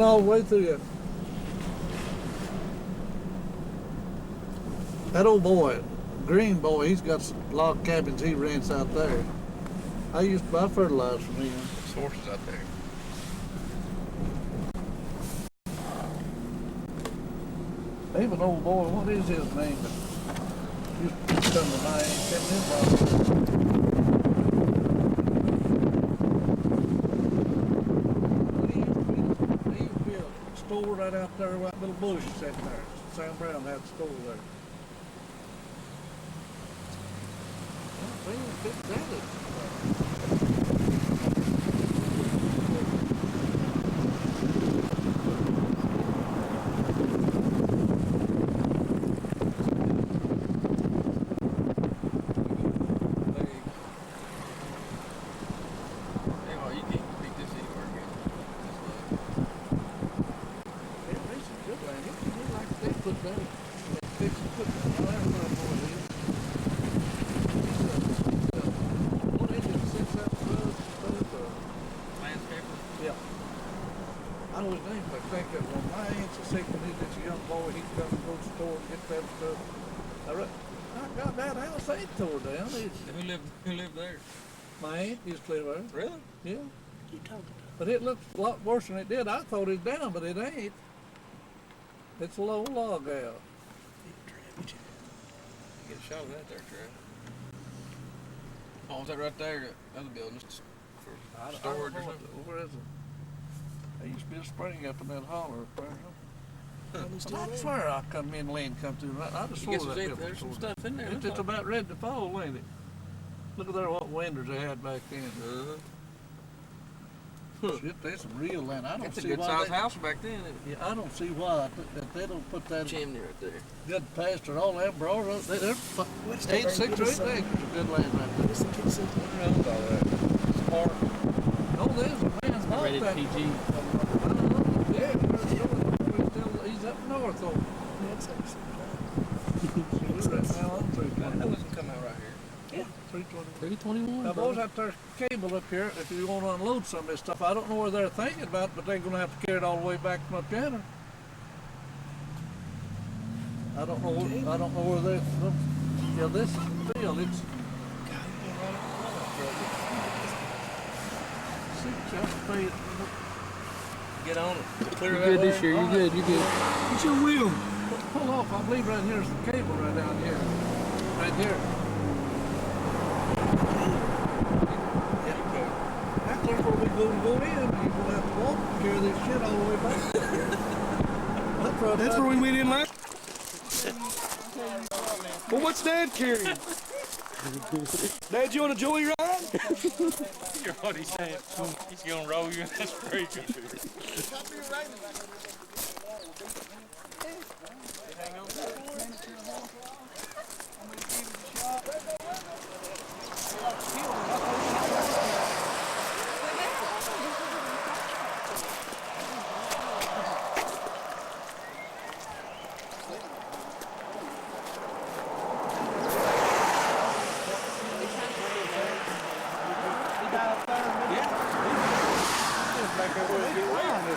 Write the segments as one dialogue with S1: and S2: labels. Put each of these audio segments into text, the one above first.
S1: all the way through there. That old boy, Green boy, he's got some log cabins he rents out there. I used to buy fertilizer from him.
S2: There's horses out there.
S1: Even old boy, what is his name? Used to come to my he used to be a store right out there, that little bush sitting there. Sam Brown had a store there.
S2: Who lived there?
S1: My aunt used to live there.
S2: Really?
S1: Yeah.
S3: You talking about?
S1: But it looks a lot worse than it did. I thought it was down, but it ain't. It's a low log out.
S2: Get a shot of that there, Trev. Oh, is that right there? The other building, just for storage or something?
S1: Where is it? There used to be a spring up in that holler up there. I swear I come in, Lane come through. I just swore that
S2: There's some stuff in there.
S1: It's about ready to fall, ain't it? Look at there what windows they had back then. Shit, there's some real land. I don't
S2: It's
S1: see
S2: a good
S1: why
S2: sized house back then.
S1: Yeah, I don't see why that they don't put that
S2: Chimney right there.
S1: good pasture all that broad. They're 8, 6 or 8 acres of good land right there.
S2: What around all that? It's park.
S1: Oh, there's a man bought
S3: Rated
S1: that.
S3: PG.
S1: Yeah, he's up north though.
S3: That's
S1: Now I'm through.
S2: That doesn't come out right here.
S3: Yeah.
S1: 321. Now,
S3: bro.
S1: boys out there cable up here. If you want to unload some of this stuff, I don't know where they're thinking about, but they're going to have to carry it all the way back from up yonder. I don't know. I don't know where they're. Yeah, this field. It's.
S2: Get on it.
S1: Clear
S3: You're good this year. You're good. You're good.
S1: What's your wheel? Pull off. I believe right here's the cable right down here. Right here. That's where we go in. You're going to have to walk and carry this shit all the way back.
S4: That's where we went in last. Well, what's Dad carrying? Dad, you want a joy ride?
S2: You're what he's saying. He's going to roll you in that spray. Hang on.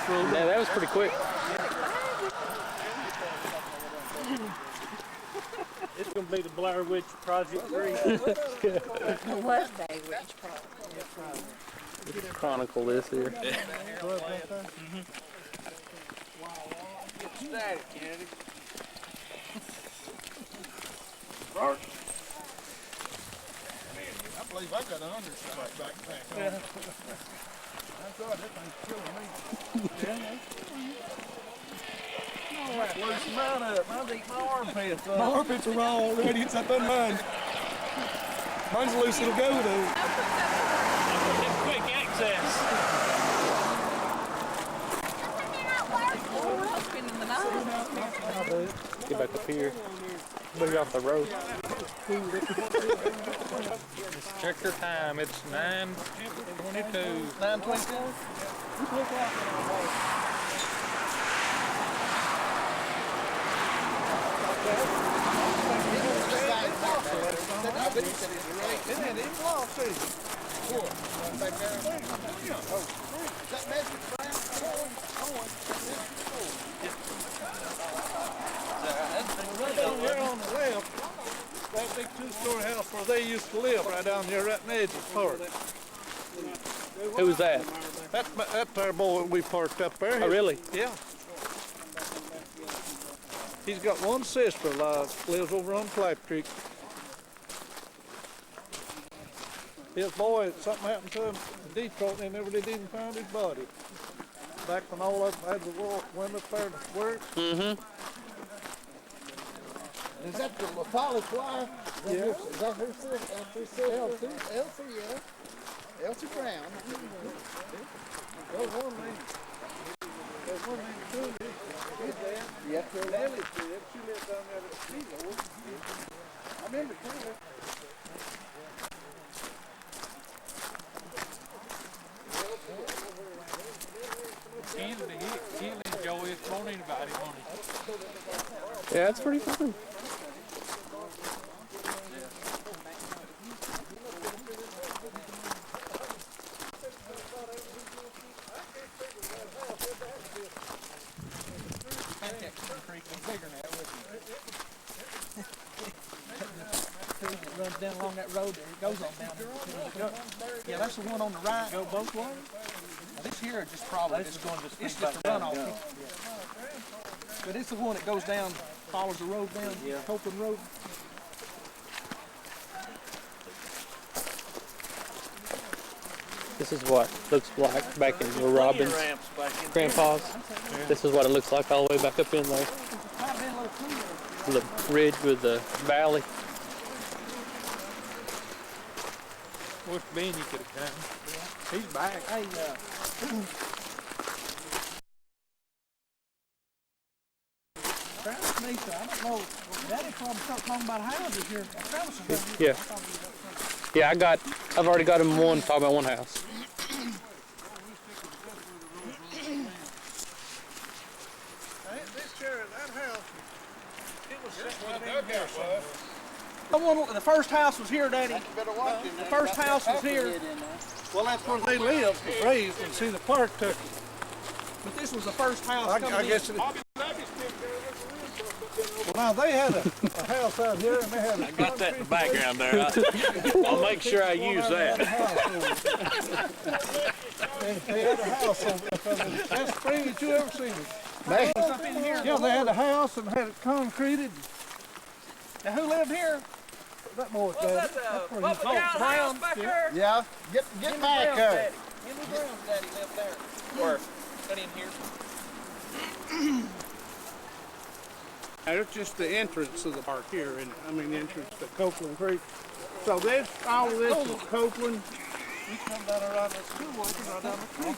S3: Yeah, that was pretty quick.
S4: It's going to be the Blair Witch Project 3.
S5: The Lovedays Project.
S3: Chronicle this here.
S2: Static, Kennedy.
S6: I believe I got 100 shots back.
S1: Yeah.
S6: That's right, that thing's killing me.
S1: Loosen mine up. I'll eat my armpits up.
S4: My armpits are raw already. It's up on mine. Mine's loose. It'll go though.
S2: Quick access.
S5: Spending the night.
S3: Get back up here. Move off the road. Check your time. It's 9:22.
S1: 9:22. Isn't it in law, too?
S6: Back there. That message, Brown.
S1: Right down here on the left, that big two-story house where they used to live, right down here, right in the edge of the park.
S3: Who was that?
S1: That's our boy we parked up there.
S3: Oh, really?
S1: Yeah. He's got one sister, lives over on Clap Creek. His boy, something happened to him in Detroit, and they never did even find his body. Back when all of them had to went up there to work.
S3: Mm-hmm.
S6: Is that the Polish wife?
S1: Yeah.
S6: Is that her sister? Elsie, yeah. Elsie Brown.
S1: There's one named Trudy. She's dead.
S6: Yeah.
S1: Nelly's dead. She lived down there at Steele.
S6: I remember Trudy.
S2: He'll enjoy it more than anybody, won't he?
S3: Yeah, it's pretty fun.
S7: It runs down along that road there. It goes on down there. Yeah, that's the one on the right. Go both ways? Now, this here is just probably
S3: This is going just
S7: it's
S3: back
S7: just a
S3: down,
S7: runoff.
S3: yeah.
S7: But it's the one that goes down, follows the road down,
S3: Yeah.
S7: Copeland Road.
S3: This is what looks like back in the Robbins
S1: Ramps back in
S3: grandpa's. This is what it looks like all the way back up in there.
S7: Might have been a little cooler.
S3: The ridge with the valley.
S2: Wish Ben you could have come. He's back.
S7: Hey, Travis needs to, I don't know, Daddy probably started talking about houses here. Travis is down here.
S3: Yeah. Yeah, I've already got him one, talking about one house.
S1: This chair, that house, it was sitting right in here somewhere.
S7: The first house was here, Daddy.
S6: Better watch it.
S7: The first house was here.
S1: Well, that's where they lived, raised, and see the park took it.
S7: But this was the first house coming
S1: I
S7: in.
S1: guess it. Well, now they had a house out here, and they had a.
S2: I got that in the background there. I'll make sure I use that.
S1: They had a house over there. That's the prettiest you ever seen it.
S7: Up in here.
S1: Yeah, they had a house and had it concreted.
S7: Now who lived here?
S1: That boy dad.
S7: Brown back there.
S6: Yeah. Get back there.
S7: Henry Brown's daddy lived there. Where? Right in here.
S8: It's just the entrance to the park here, and I mean the entrance to Copeland Creek. So this, all of this is Copeland.
S1: You come down around the school, walking right down the creek.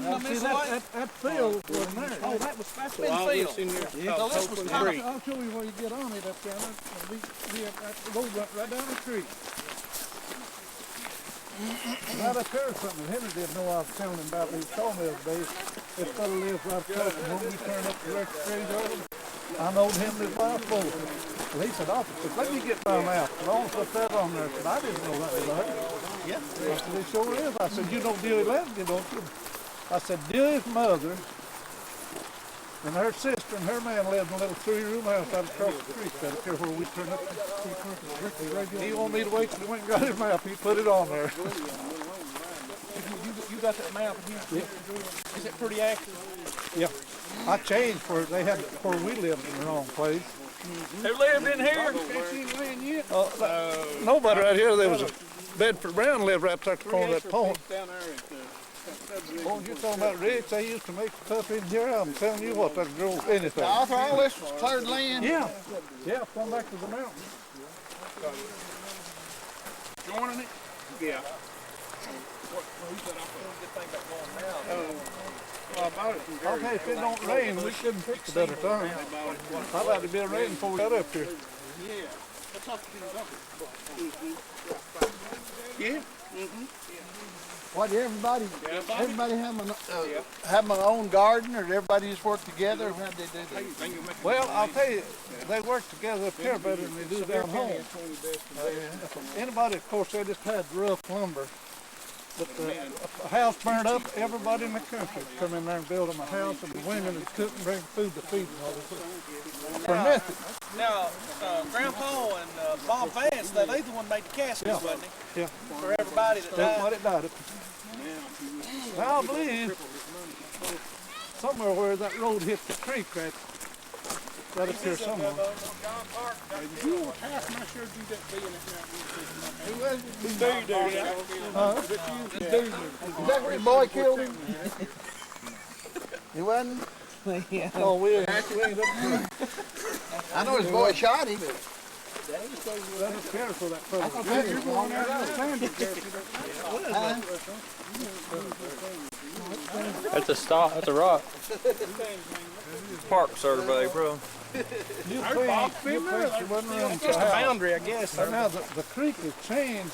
S7: Now,
S1: See, that field wasn't there.
S7: Oh, that's
S8: So
S7: been
S8: all
S7: field.
S8: this in here is
S7: So
S8: called
S7: this was
S8: Copeland
S7: kind of-
S8: Creek.
S1: I'll show you where you get on it up there. The road went right down the creek. Right up there or something. Henry didn't know I was telling him about these sawmills days. This fellow lives right across from when we turned up the record street over. I knowed him and his wife both. Well, he said, officer, let me get mine out. And I put that on there. I said, I didn't know that was there. Yeah. I said, it sure is. I said, you know Dewey Lefty, don't you? I said, Dewey's mother and her sister and her man lived in a little three-room house out across the creek. Right up there where we turned up the record. He wanted me to wait till he went and got his map. He put it on there.
S7: You got that map here? Is it pretty accurate?
S1: Yeah. I changed they had where we lived in the wrong place.
S7: Who lived in here?
S1: Nobody right here. There was a Bedford Brown lived right there at the corner of that pond.
S8: Down there at
S1: Oh, you're talking about Rich? They used to make stuff in here. I'm telling you what, that grows anything.
S6: After all this was cleared land.
S1: Yeah. Yeah, come back to the mountain.
S8: joining it. Yeah. Well, I bought it from
S1: I'll
S8: Gary.
S1: tell you, if it don't rain, we couldn't fix a better time. I'd like to be raining before we got up here.
S8: Yeah.
S6: What, everybody have my own garden, or everybody just work together? How'd they do that?
S1: Well, I'll tell you, they work together up here better than they do down home. Anybody, of course, they just had rough lumber. But the house burned up, everybody in the country would come in there and build them a house, and the women would cook and bring food to feed them all this for nothing.
S7: Now, Grandpa and Bob Vance, they the one made the caskets, wasn't he?
S1: Yeah.
S7: For everybody that died.
S1: Everybody died. Now, I believe somewhere where that road hit the creek, right up here somewhere.
S8: You want half my shirt, you that being it now.
S6: Is that where your boy killed him? He wasn't?
S1: Oh, we ain't up here.
S6: I know his boy shot him.
S1: Let us care for that fellow.
S8: You're going out of standard there.
S3: That's a stop. That's a rock. Park survey, bro.
S1: You think you wasn't around
S7: Just a boundary, I guess.
S1: But now the creek has changed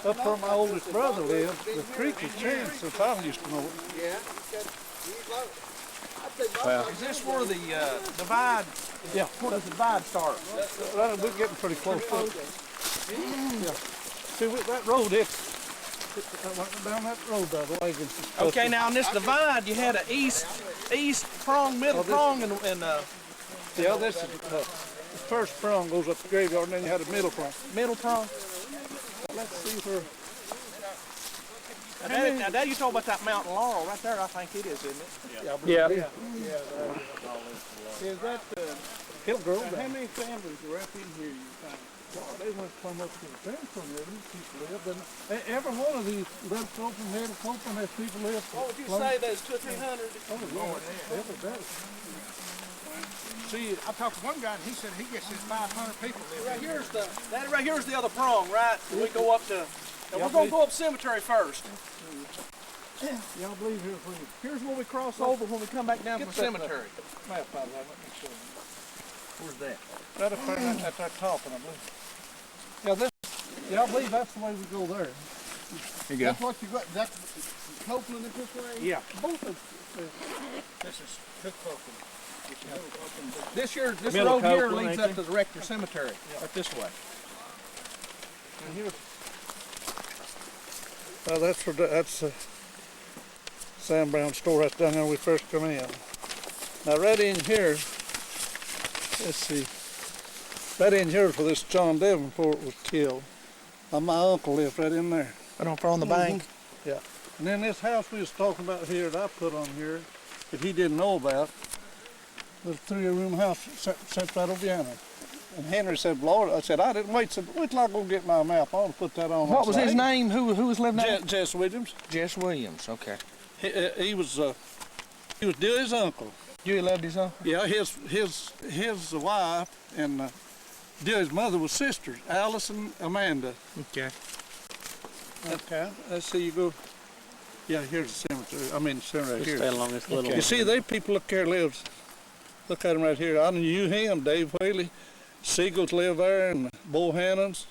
S1: up where my oldest brother lives. The creek has changed since I used to know it.
S7: Is this where the divide?
S1: Yeah.
S7: Where does the divide start?
S1: We're getting pretty close to it. Yeah. See, that road, it went down that road the other way.
S7: Okay, now in this divide, you had an east prong, middle prong, and
S1: Yeah, this is the first prong goes up the graveyard, and then you had a middle prong.
S7: middle prong.
S1: Let's see where.
S7: Now, now you talk about that Mountain Laurel right there. I think it is, isn't it?
S3: Yeah.
S8: Is that
S1: Hillgrove.
S8: how many families are up in here, you think?
S1: They went from up to the fence from there. These people lived, and every one of these left open, head open, as people lived.
S7: What would you say there's 200 or 300?
S1: Oh, Lord, every day.
S8: See, I talked to one guy and he said he gets his 500 people live
S7: Right here's the other prong, right? We go up to. Now we're gonna go up Cemetery first.
S1: Y'all believe here's where you
S7: Here's where we cross over when we come back down from Cemetery.
S1: map out of it. Let me show you.
S7: Where's that?
S1: Right up there at that top, and I believe. Yeah, I believe that's the way we go there.
S3: Here you go.
S6: That's what you got. That's Copeland and this way?
S1: Yeah. Both of
S8: This is Cook Copeland.
S7: This
S3: Middle
S7: road here
S3: Copeland,
S7: leads
S3: ain't
S7: up to the Rector Cemetery. Right this way.
S1: and here's. That's Sam Brown's store right down there when we first come in. Now right in here, let's see. Right in here is where this John Davenport was killed. My uncle lived right in there.
S7: Right on the bank.
S1: Yeah. And then this house we was talking about here that I put on here, that he didn't know about, was a 3-room house set right over yonder. And Henry said, Lord, I said, I didn't wait. Said, wait till I go get my map. I want to put that on.
S7: What was his name? Who was living there?
S1: Jess Williams.
S7: Jess Williams. Okay.
S1: He was Dewey's uncle.
S7: Dewey loved his uncle.
S1: Yeah, his wife and Dewey's mother was sisters, Alice and Amanda.
S7: Okay.
S1: Okay. Let's see, you go. Yeah, here's the cemetery. I mean, the cemetery
S3: Just
S1: here.
S3: stay along this little.
S1: You see, they people look there lives. Look at him right here. I knew him, Dave Whaley. Seagulls live there, and Bohannon's,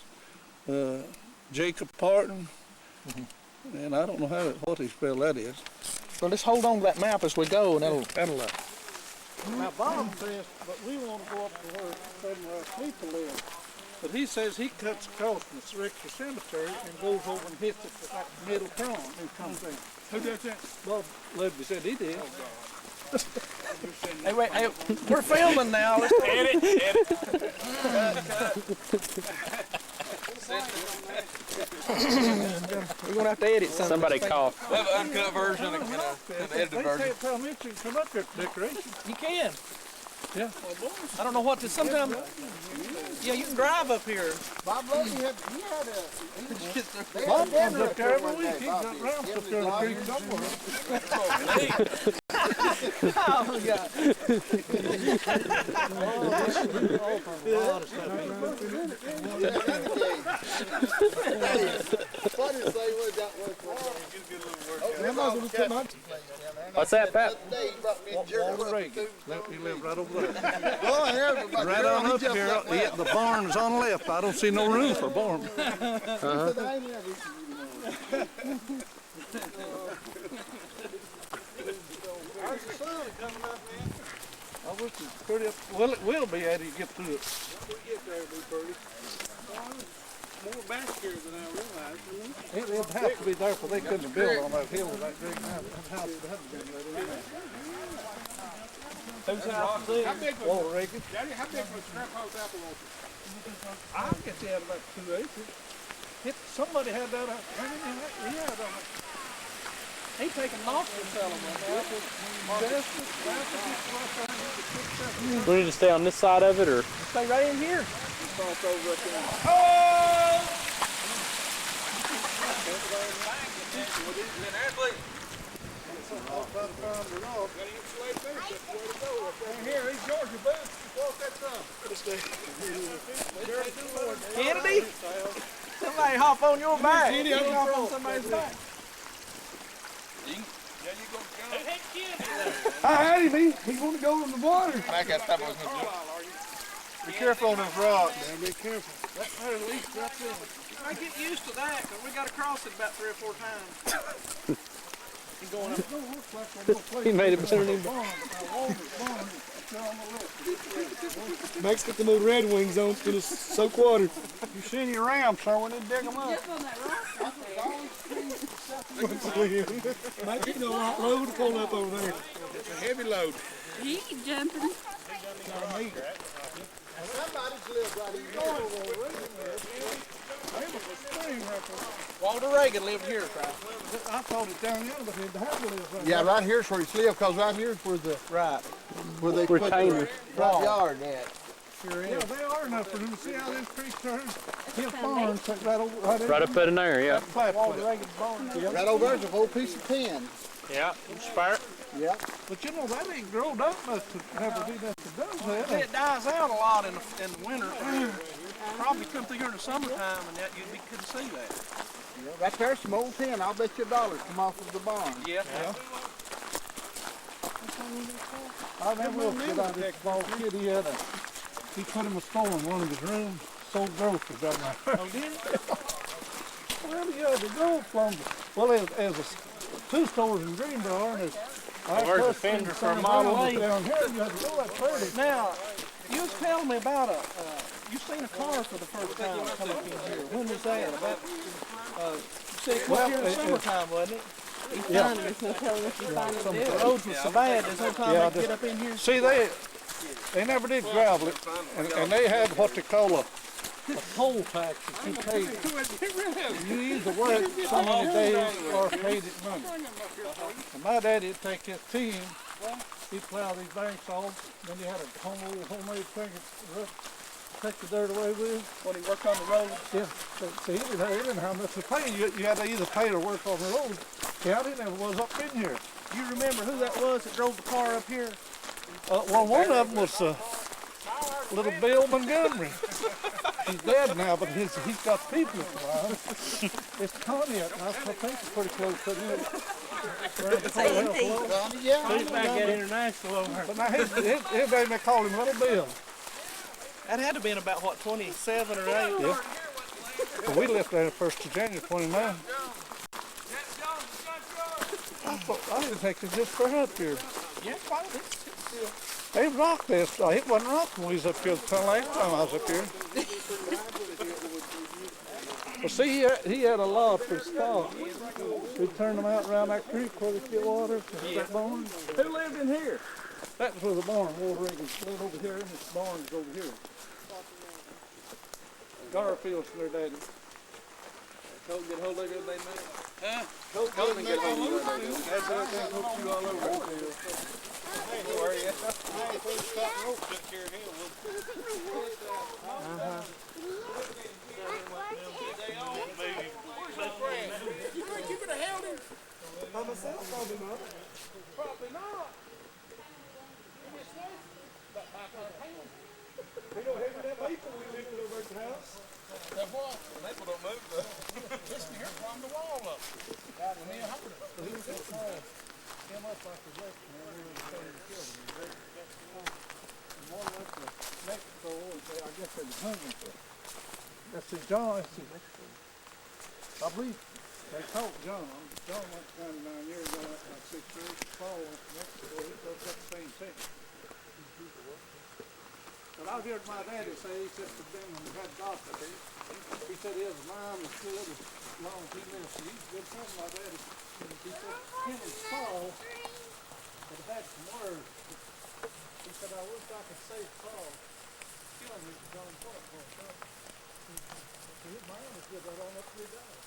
S1: Jacob Parton, and I don't know what he spelled that is.
S7: Well, let's hold on to that map as we go, and that'll
S1: Now Bob says, but we want to go up to where people live. But he says he cuts across from the Rector Cemetery and goes over and hits it at that middle prong and comes in.
S8: Who does that?
S1: Bob Ludwig said he did.
S7: Hey, wait, hey, we're filming now. Let's edit. We're gonna have to edit something.
S3: Somebody cough.
S2: Have an uncut version and an edited
S1: They
S2: version.
S1: say tell me you can come up here for decoration.
S7: You can.
S1: Yeah.
S7: I don't know what to. Sometimes. Yeah, you can drive up here.
S6: Bob Lovey had
S1: Bob comes up there every week. He got ramps up there in the creek somewhere.
S7: Oh God.
S6: What did say what that was?
S3: What's that, Pat?
S6: He brought me a jerk.
S1: He lived right over there.
S6: Oh, everybody.
S1: Right on up here. The barn is on the left. I don't see no room for a barn. How's the sun coming up, man? I wish it was pretty up. Well, it will be as you get through it. We get there, it'll be pretty.
S8: more back here than I realized.
S1: It'd have to be there, for they couldn't build on that hill with that green house. That house would have to be there.
S7: Whose house is
S8: How
S7: it?
S8: big was
S1: Walter Reagan.
S8: Daddy, how big was Grandpa's apple orchard?
S1: I guess he had about 2 acres. Somebody had that up. He had on it.
S7: He taking lobster selling them.
S3: We need to stay on this side of it, or
S7: Stay right in here.
S1: Here, these Georgia boots. Walk that thumb.
S7: Kennedy, somebody hop on your back. You hop on somebody's back.
S4: I had him. He want to go in the water.
S1: Be careful on those rocks.
S8: Be careful.
S7: I get used to that because we got to cross it about 3 or 4 times. He's going up.
S3: he made it better than anybody.
S4: Max got the new Red Wings on. It's gonna soak water.
S8: You seen your ram, sir, when they dig them up.
S5: Just on that rock out there.
S4: Max got a hot load to pull up over there.
S8: It's a heavy load.
S5: He keep jumping.
S7: Walter Reagan lived here, right?
S1: I thought it down the other end. The house lives right
S6: Yeah, right here's where he's lived, cause right here's where the,
S7: Right.
S6: where they put
S3: Retainer.
S6: the front yard at.
S1: there. Yeah, they are enough for them. See how this creek turns? Hill Farm, sits right over, right
S3: Right up in there, yeah.
S7: Walter Reagan's barn.
S6: Right over there's a whole piece of tin.
S3: Yeah, spare.
S6: Yeah.
S1: But you know, that ain't grown up much to have to do nothing does that.
S7: It dies out a lot in the winter. Probably come through here in the summertime and that you couldn't see that.
S6: Yeah, right there's some old tin. I'll bet you $1 come off of the barn.
S7: Yeah.
S1: I remember this small kid, he put him a store in one of his rooms, sold groceries out there.
S7: Oh, did it?
S1: Well, yeah, the gold from well, there's 2 stores in Greenbrier, and there's
S3: Where's the fender for a Model A?
S1: down here. You have to go that pretty.
S7: Now, you was telling me about you seen a car for the first time come up in here. When was that? About, you said it was here in the summertime, wasn't it?
S5: He's finding us, no telling us he's finding
S7: The
S5: it.
S7: roads were so bad, there's no time
S1: Yeah,
S7: to get up in here.
S1: See, they never did gravel it, and they had what they call a toll tax that you paid. You either worked so many days or paid it money. And my daddy'd take his team, he'd plow these banks off, then you had a homemade thing to take the dirt away with.
S7: When he worked on the road.
S1: Yeah, see, he didn't have much to pay. You had to either pay or work on the road. County never was up in here.
S7: You remember who that was that drove the car up here?
S1: Well, one of them was little Bill Montgomery. He's dead now, but he's got people around. It's Pontiac, and I think it's pretty close to it.
S6: Yeah.
S3: He's back at International over.
S1: But now his name, they call him Little Bill.
S7: That had to been about, what, 27 or 8?
S1: Yeah. But we left there the 1st of January, 29. I didn't think it was just for up here.
S7: Yeah, probably.
S1: They rocked this. It wasn't rocked when we was up here the last time I was up here. Well, see, he had a lot for stock. We turned them out around that creek where they get water. That barn.
S7: Who lived in here?
S1: That was where the barn, Walter Reagan's lived over here, and this barn is over here. Garfield's their daddy.
S7: Colt get hold of it, they made.
S8: Huh?
S7: Colt get hold of it.
S1: That's everything hooked you all over the field. That's his John. I believe they caught John. John went 99 years ago, like 6 years. Paul went to Mexico. He got the same thing. But I heard my daddy say he said to them when he had doctor, He said he has a mine that's good as long as he lives. He did something like that. He said him and Saul had had some words. He said, I wish I could save Saul. Killing me was on point for him. His mind was good right on up to his eyes.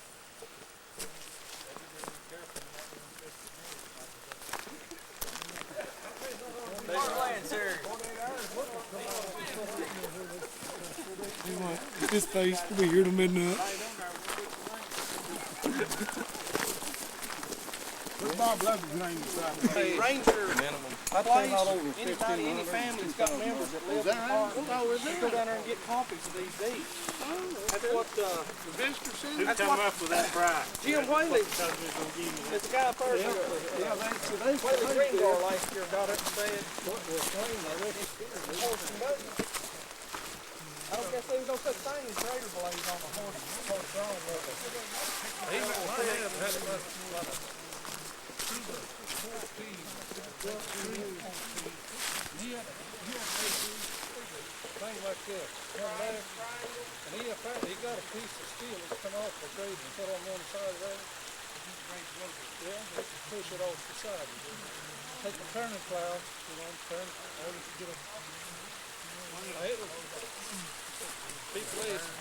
S4: His face will be here till midnight.
S8: What's Bob Lovedays' name inside?
S7: Hey, Ranger place, anybody, any family's got members that live in the park, they go down there and get copies of these deeds. That's what
S8: The visitor center?
S2: Who come up with that price?
S7: Jim Whaley,
S2: Told me to go give me
S7: this guy first,
S1: Yeah, they
S7: Whaley Greengar last year got up and said,
S1: what was claimed, I reckon.
S7: horse and buggy. I don't guess there's no such thing as razor blades on a horse drawn level.
S1: Thing like this, come back, and he apparently got a piece of steel that's come off the grade and put on one side there. Yeah, he can push it off the side. Take a turning plow, turn, or you can get a, people listen.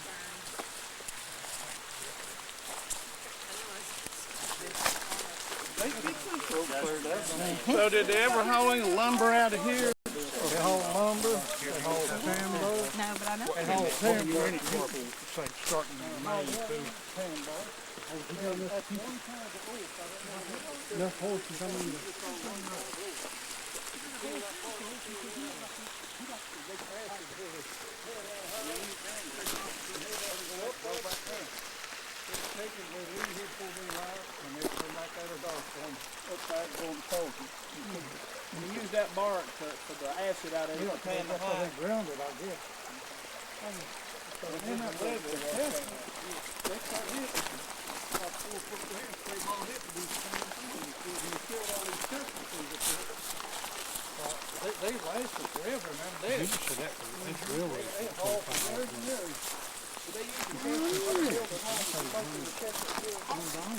S8: So did they ever haul any lumber out of here?
S1: They haul lumber, they haul timber,
S5: No, but I know.
S1: they haul timber.
S8: Starting in May too.
S1: Enough horses, I mean.
S7: And you use that bark for the acid out of it, man, the high.
S1: Ground it, I guess. And that lead was tested. They start hitting. About 4 foot there, they all hit to do the same thing. And you killed all these testicles up there. They lasted forever, man. They haul from there to there.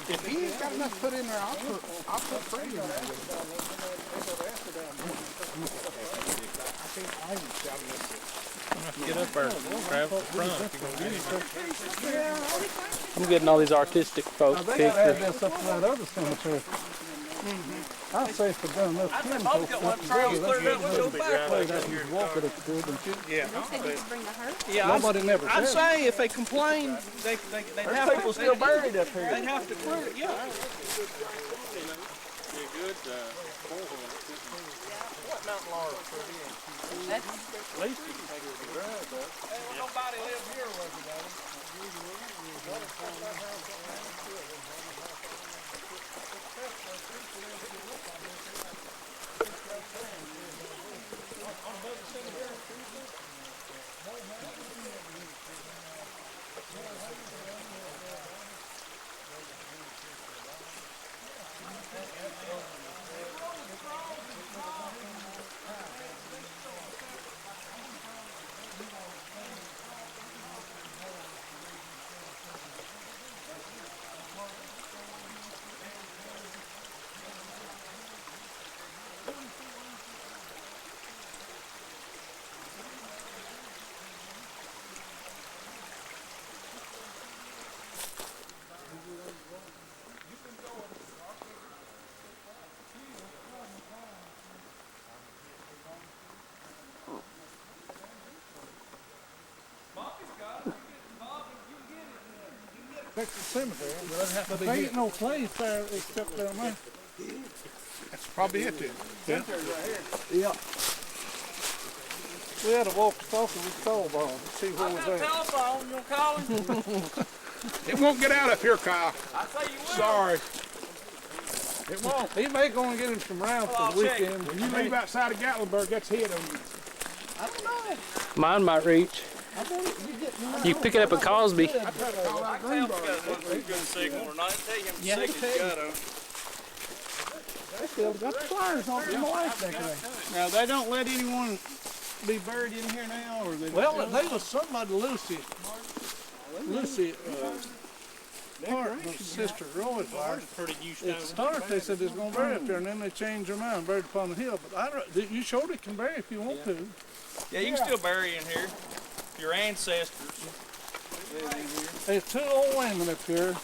S8: If he ain't got enough put in there, I'll put Freddie in there.
S2: Get up there, grab up front if you're gonna get him.
S3: I'm getting all these artistic folk
S1: Now, they gotta add
S3: pictures.
S1: this up to that other cemetery. I say if they're done enough chemicals,
S7: got one trail cleared up, we'll go back.
S1: play that and walk it up good and shit.
S5: They said you could bring the hearse.
S7: Yeah,
S1: Nobody never
S7: I'd
S1: said.
S7: say if they complain, they'd have people still buried up here. They'd have to clear it, yeah. What mountain laurel?
S5: That's
S7: Nobody lived here, was it, buddy?
S1: That's the cemetery, but there ain't no place there except down there.
S8: That's probably it then.
S1: Yeah. We had to walk the talkie with Cole Ball to see where was at.
S7: Telephone, you gonna call him?
S8: It won't get out up here, Kyle.
S7: I say you will.
S8: Sorry.
S1: It won't. He may go and get him some rounds for the weekend.
S8: When you leave outside of Gatlinburg, that's hit on you.
S1: I don't know.
S3: Mine might reach. You pick it up at Cosby.
S8: I tried to call out Greenberg.
S1: Yeah, they still got the flyers on the life decoration.
S8: Now, they don't let anyone be buried in here now, or they?
S1: Well, they was somebody loose here. Lucy, partner's sister Roy's wife.
S2: Pretty used
S1: At the start, they said they was gonna bury up there, and then they changed their mind, buried upon the hill. But you surely can bury if you want to.
S7: Yeah, you can still bury in here. Your ancestors.
S1: There's two old women up here.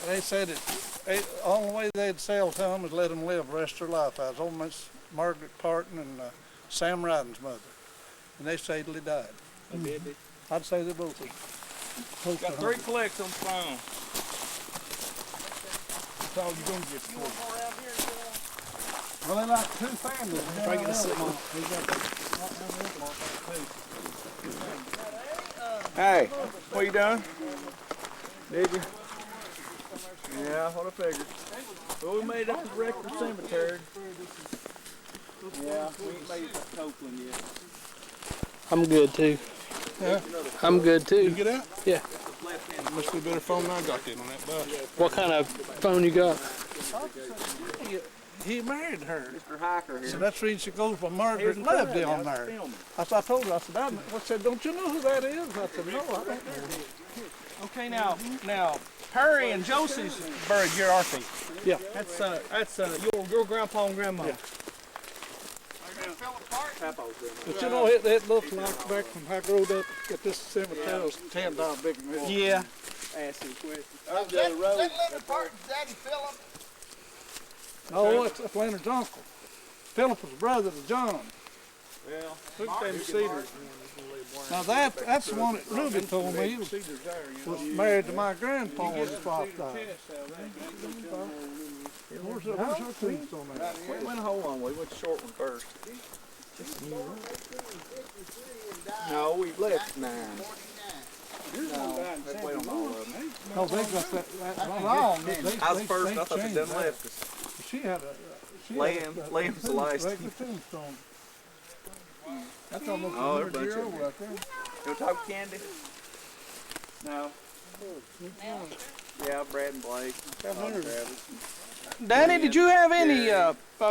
S1: They said the only way they'd sell to them is let them live the rest of their life. I was old Miss Margaret Parton and Sam Ryden's mother, and they sadly died. I'd say they both did.
S7: Got 3 clicks on the phone.
S4: That's all you're gonna get for.
S1: Well, they like 2 families.
S4: If I get a signal.
S7: Hey, what you doing? Did you? Yeah, what I figured. Well, we made it up to Rector Cemetery. Yeah, we ain't made it to Copeland yet.
S3: I'm good too.
S4: Yeah.
S3: I'm good
S4: You
S3: too.
S4: get out?
S3: Yeah.
S4: Must be a better phone than I got then on that bus.
S3: What kind of phone you got?
S1: He married her.
S7: Mr. Hiker here.
S1: So that's the reason she goes by Margaret Lovedays on there. I told her, I said, don't you know who that is? I said, no, I don't know.
S7: Okay, now, Perry and Josie's buried here, aren't they?
S1: Yeah.
S7: That's your grandpa and grandma.
S1: Yeah. But you know, it looks like back from how I grew up at this cemetery was 10 times bigger than this.
S7: Yeah.
S6: Asking questions. Is that Leonard Parton's daddy Philip?
S1: No, it's Leonard's uncle. Philip was brother to John.
S7: Well,
S1: Look at them cedars. Now that's the one that Ruby told me was married to my grandpa when his father died. Where's her tombstone at?
S7: we went a whole long way. We went the short one first. No, we left 9. No, let's wait on all of them.
S1: No, they got that long.
S7: I was first. I thought they done left us.
S1: She had a...
S7: Liam's the last.
S1: Regular tombstone. That's almost
S7: Oh,
S1: a
S7: they're a bunch
S1: 100 year
S7: of
S1: old
S7: them.
S1: right there.
S7: You want to talk Candy? No. Yeah, Brad and Blake. Danny, did you have any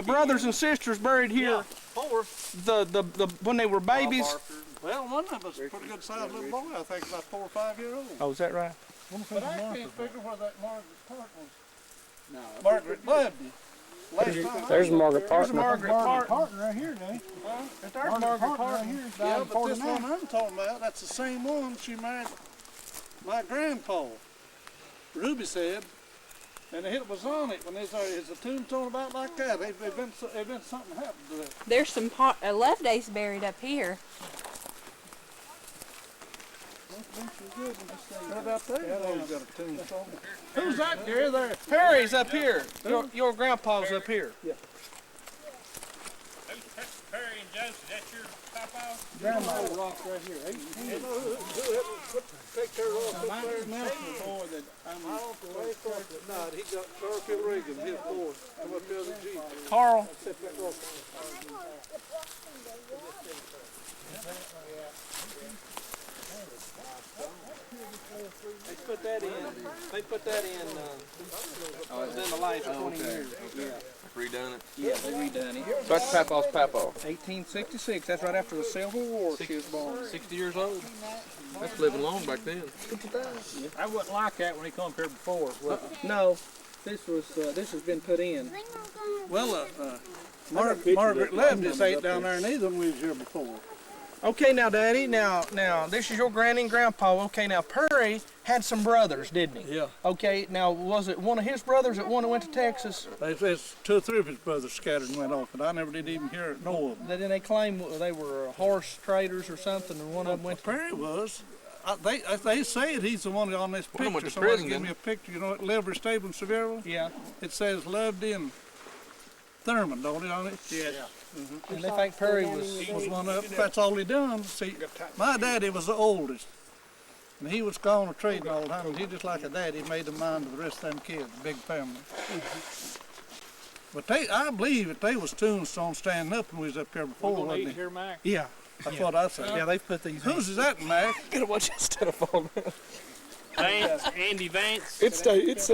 S7: brothers and sisters buried here?
S1: 4.
S7: The when they were babies?
S1: Well, one of them was a pretty good sized little boy, I think about 4 or 5 years old.
S7: Oh, is that right?
S1: But I can't figure where that Margaret Parton was. No. Margaret Lovedays.
S3: There's Margaret
S7: There's
S3: Parton.
S7: Margaret Parton.
S1: Parton right here, Dave.
S7: There's Margaret Parton
S1: right here. Yeah, but this one I'm talking about, that's the same one she married my grandpa. Ruby said, and the hit was on it when there's a tombstone about like that. They've been something happened to it.
S5: There's some Lovedays buried up here.
S1: Right out there. Got a tombstone. Who's that there? There.
S7: Perry's up here. Your grandpa's up here.
S1: Yeah.
S2: Perry and Josie, that's your papa?
S1: Grandma rock right here. Take care of Mike's Nelson, boy that I don't know the night. He got Garfield Reagan, his boy. I'm up there with Jesus.
S7: Carl. They put that in. They put that in. It's been the last 20 years. Yeah.
S3: Redone it.
S7: Yeah, they redone it.
S3: So that's Papa's Papa.
S7: 1866. That's right after the Civil War. She was born.
S3: 60 years old. That's living long back then.
S2: I wasn't like that when he come here before.
S7: No, this has been put in.
S1: Well, Margaret Lovedays ate down there in either when we was here before.
S7: Okay, now, Daddy. Now, this is your granny and grandpa. Okay, now Perry had some brothers, didn't he?
S1: Yeah.
S7: Okay, now was it one of his brothers that one that went to Texas?
S1: There's 2 or 3 of his brothers scattered and went off, but I never did even hear it, know of them.
S7: Then they claim they were horse traders or something, and one of them went to...
S1: Perry was. They say he's the one on this
S3: One went
S1: picture.
S3: to
S1: Somebody
S3: prison,
S1: give me a picture. You know, at Livery Stable in Sevierville.
S7: Yeah.
S1: It says Loveday and Thurman, don't it, on it?
S7: Yes. And they think Perry was
S1: one of them. That's all he done. See, my daddy was the oldest. And he was gone trading all the time. He just like a daddy made the mind of the rest of them kids, big family. But I believe that they was tombstones standing up when we was up here before, wasn't it?
S2: Here, Mac.
S1: Yeah, that's what I said.
S7: Yeah, they put these.
S1: Whose is that, Mac?
S7: Gotta watch that telephone.
S2: Vance, Andy Vance.
S4: It's safe.
S3: Is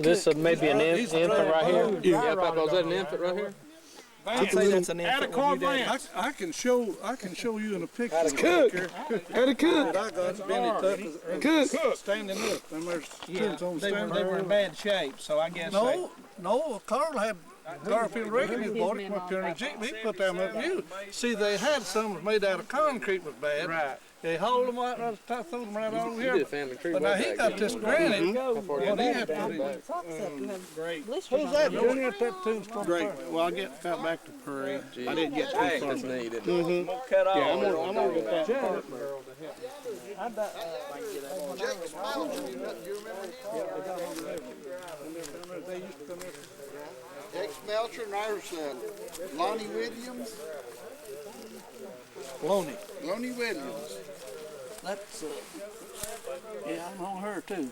S3: this maybe an infant right here? Yeah, Papa, is that an infant right here?
S7: I'd say that's an
S8: Add a
S7: infant
S8: car
S7: with you, Daddy.
S8: branch. I can show you in a picture.
S4: Cook. Had a cook.
S1: I got Benny
S4: Cook.
S1: standing up, and there's
S7: Yeah,
S1: tunes on
S7: they
S1: standing
S7: were in bad shape, so I guess
S1: No, Carl had Garfield Reagan, his boy, come up here in a Jeep, he put them up new. See, they had some made out of concrete was bad.
S8: Right.
S1: They hauled them out, threw them right over
S3: You
S1: here.
S3: did a family tree.
S1: But now he got this granite. What he had to put in.
S7: great.
S1: Who's that, Junior, at that tune store?
S8: Great. Well, I got back to Prairie. I didn't get too far.
S3: Just needed.
S7: Cut off.
S8: Yeah, I'm gonna get that.
S6: Jake Smelter, you remember him? Jake Smelter, and there's Lonnie Williams. Lonnie Williams.
S1: That's, yeah, I know her too.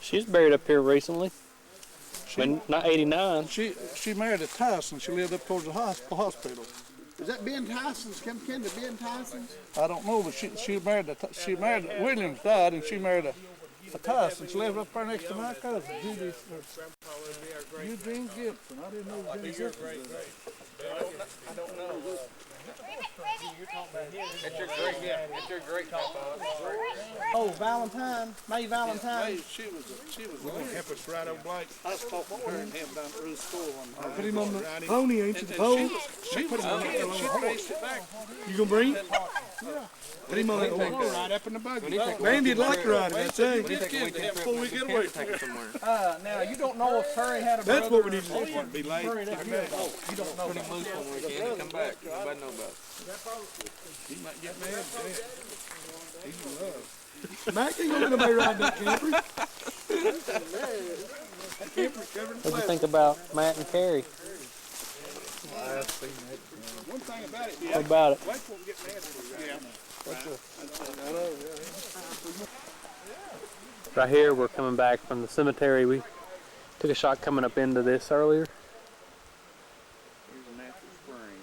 S3: She's buried up here recently. Not 89.
S1: She married a Tyson. She lived up towards the hospital.
S6: Is that Ben Tyson's? Come kin to Ben Tyson's?
S1: I don't know, but she married Williams died, and she married a Tyson. She lived up there next to my cousin, Eugene Gibson. I didn't know Eugene Gibson.
S7: I don't know.
S3: It's your great
S7: Oh, Valentine, May Valentine.
S1: She was the one that helped us ride over Blake. I was talking to her and him down through the school.
S4: Put him on the pony, ain't you? The pole.
S1: She traced it back.
S4: You gonna bring him? Put him on that
S8: We'll
S4: horse.
S8: ride up in the buggy.
S4: Mandy'd like to ride him, I'd say.
S1: Before we get away from her.
S7: Now you don't know if Terry had a brother.
S4: That's what we need to do.
S1: It'd be late.
S7: Terry that year. Oh, you don't know.
S3: Pretty loose one weekend and come back. Nobody know about it.
S1: He might get mad. He's in love.
S4: Mac ain't gonna let nobody ride that camper.
S3: What'd you think about Matt and Carrie?
S8: One thing about it,
S3: What about it?
S8: Blake won't get mad at you.
S3: Right here, we're coming back from the cemetery. We took a shot coming up into this earlier.
S8: Here's a natural spring.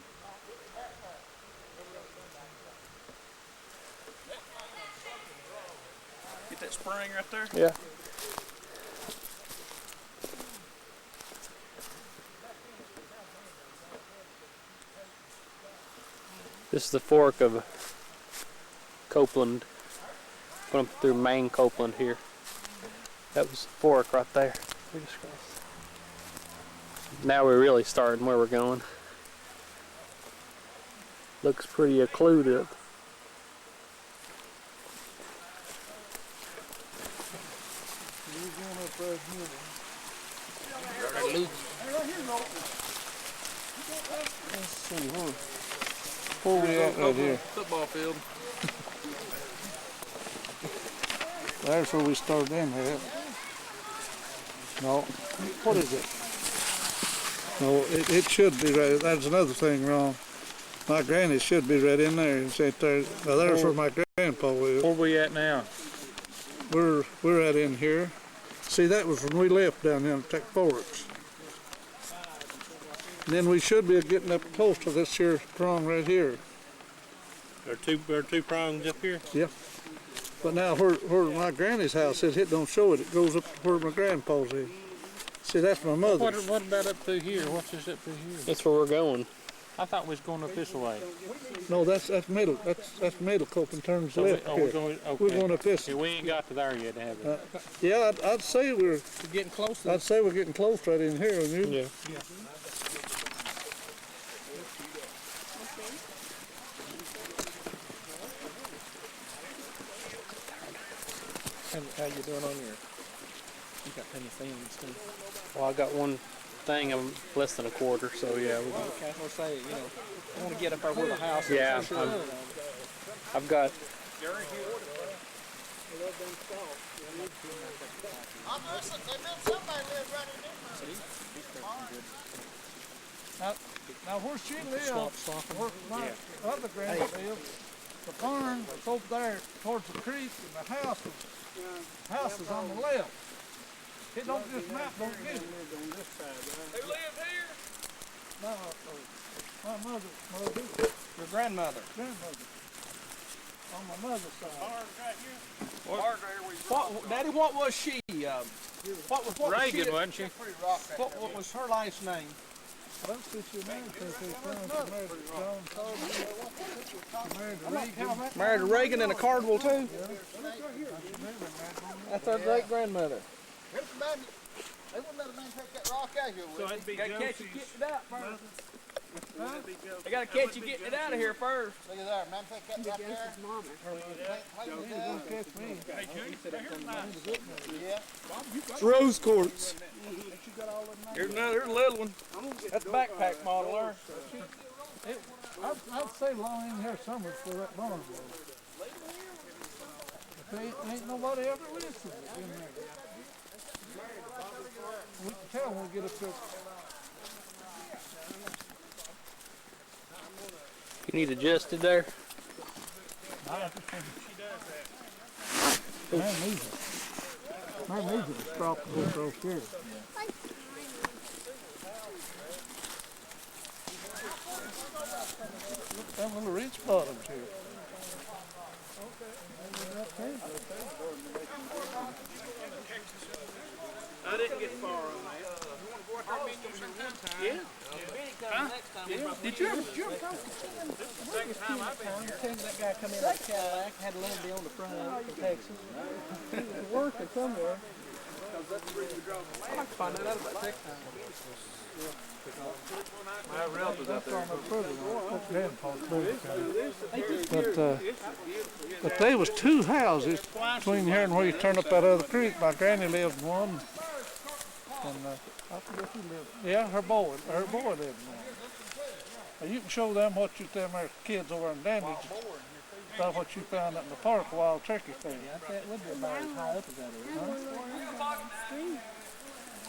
S7: Get that spring right there.
S3: Yeah. This is the fork of Copeland, going up through main Copeland here. That was the fork right there. Now we're really starting where we're going. Looks pretty occluded.
S1: Let's see, where we at right here?
S3: Football field.
S1: There's where we started in here. No, what is it? No, it should be right. That's another thing wrong. My granny should be right in there. It's right there. Now there's where my grandpa was.
S2: Where we at now?
S1: We're right in here. See, that was when we left down there in Tech Forks. And then we should be getting up close to this here prong right here.
S2: There are two prongs up here.
S1: Yep. But now where my granny's house is, it don't show it. It goes up to where my grandpa's is. See, that's my mother's.
S2: What about up through here? What's this up through here?
S3: That's where we're going.
S2: I thought we was going up this way.
S1: No, that's middle. That's middle Copeland turns left
S2: Oh,
S1: here.
S2: we're going, okay.
S1: We're going up this.
S2: Yeah, we ain't got to there yet, have we?
S1: Yeah, I'd say
S7: We're getting close to
S1: I'd say we're getting close right in here. You?
S3: Yeah.
S7: How you doing on your? You got plenty of things too.
S3: Well, I got one thing of less than a quarter, so yeah.
S7: Okay, I was gonna say, you know, I want to get up there where the house is.
S3: Yeah,
S7: for sure.
S3: I've got.
S1: Now where she lives, where my other granny lives, the barn that's over there towards the creek, and the house is on the left. It don't just map, don't get it.
S7: Who lives here?
S1: No, my mother,
S7: Your grandmother.
S1: grandmother, on my mother's side.
S7: What, Daddy? What was she? What was
S2: Reagan,
S7: she?
S2: wasn't she?
S7: What was her last name?
S1: Well, since you're married to these sons, you're married to John Carter. You're married to Reagan.
S7: Married to Reagan and a Cardwell too. That's our great grandmother.
S6: They wouldn't let a man take that rock out here with him.
S2: It'd be
S7: Gotta catch you
S2: Josie's.
S7: getting it out first. They gotta catch you getting it out of here first.
S6: Look at there, man, take that right there.
S1: Don't catch me.
S4: It's rose quartz.
S7: Here's another, here's a little one. That's backpack model there.
S1: I'd say long in here somewhere for that barn. But ain't nobody ever listened in there. We can tell when we get up there.
S3: You need adjusted there?
S1: Man needs it. Man needs it to stop the whole here. Them little rich bottoms here.
S2: I didn't get far on that. Yeah.
S7: Did you ever come?
S2: Second time I've been here.
S7: That guy come in with a Cadillac, had a little deal on the front of it from Texas. He was working somewhere. I'd like to find that out about next time.
S2: My relatives out there.
S1: But there was two houses between here and where you turn up that other creek. My granny lived in one, and I forget who lived. Yeah, her boy lived in one. Now you can show them what you them there kids over in Dandy about what you found in the park, a wild turkey thing.
S7: Yeah, that would be about as high up as that is.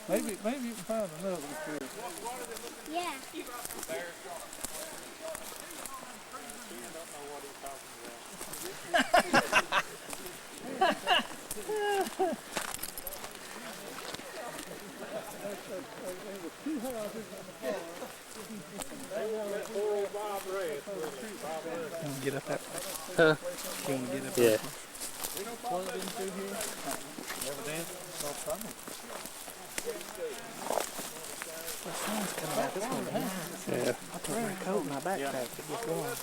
S1: Maybe you can find another one for you.
S9: Yeah.
S7: Get up that way.
S3: Huh?
S7: Can you get up
S3: Yeah. Yeah.
S7: I put my coat in my backpack to get going.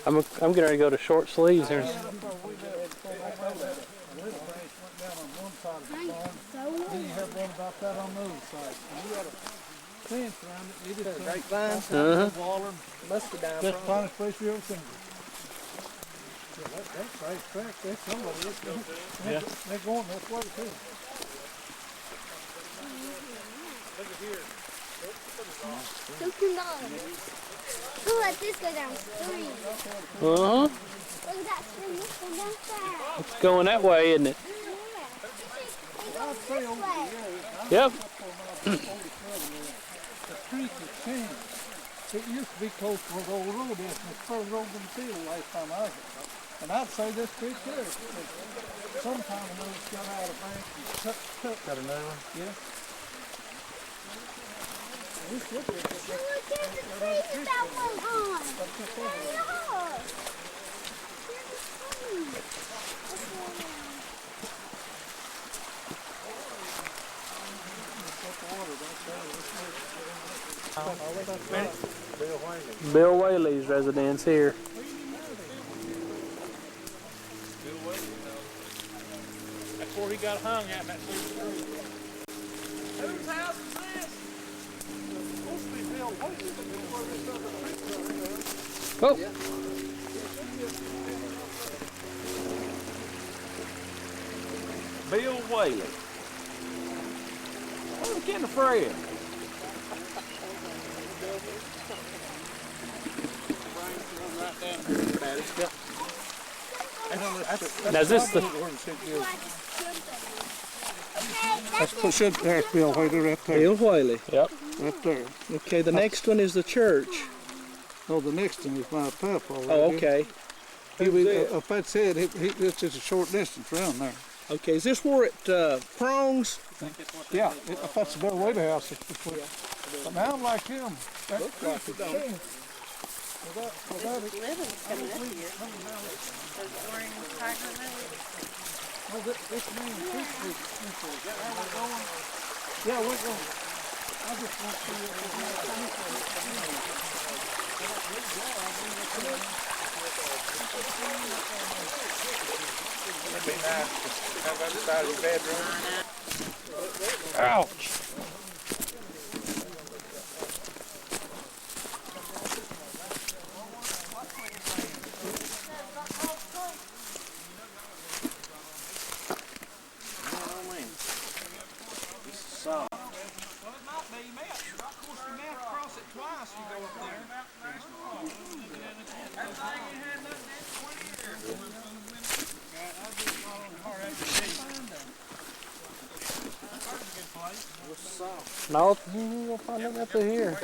S3: I'm getting ready to go to short sleeves here.
S1: Went down on one side of the barn, then you had one about that on the other side. And you had a fence around it, you did
S7: Grapevine,
S1: water,
S7: must be down
S1: best
S7: from.
S1: finest place you ever seen. Yeah, that's right track, that's somebody, they're going that way too.
S9: $2. Ooh, let this go down stream.
S3: Uh-huh.
S9: Look at that stream, this go down fast.
S3: It's going that way, isn't it?
S9: Yeah. It goes this way.
S3: Yep.
S1: The creek has changed. It used to be close to where the old road is, and it's further over the field last time I was there. And I'd say this creek here, sometime or another it's got out of bank and cut. Got another one? Yeah.
S9: Look at the tree that one on. Look.
S3: Bill Whaley's residence here.
S2: That's where he got hung at in that sleeping tree.
S7: Whose house is this?
S3: Oh.
S7: Bill Whaley. Oh, we're getting a friend.
S3: Now is this the
S1: There's Bill Whaley right there.
S7: Bill Whaley.
S3: Yep.
S1: Right there.
S7: Okay, the next one is the church.
S1: No, the next one is my papa.
S7: Oh, okay.
S1: If I'd said, it's just a short distance around there.
S7: Okay, is this where it prongs?
S1: Yeah, if that's the Bill Whaley house. But now I'm like him. That creek has changed. Without it,
S5: Living's coming up here. Those orange tiger roads.
S1: this main creek is, yeah, we're going.
S2: That'd be nice to have that side of your bedroom.
S3: Ouch.
S7: Well, it might be. You may have, of course, you may have to cross it twice. You go up there.
S3: No, you'll find it up to here.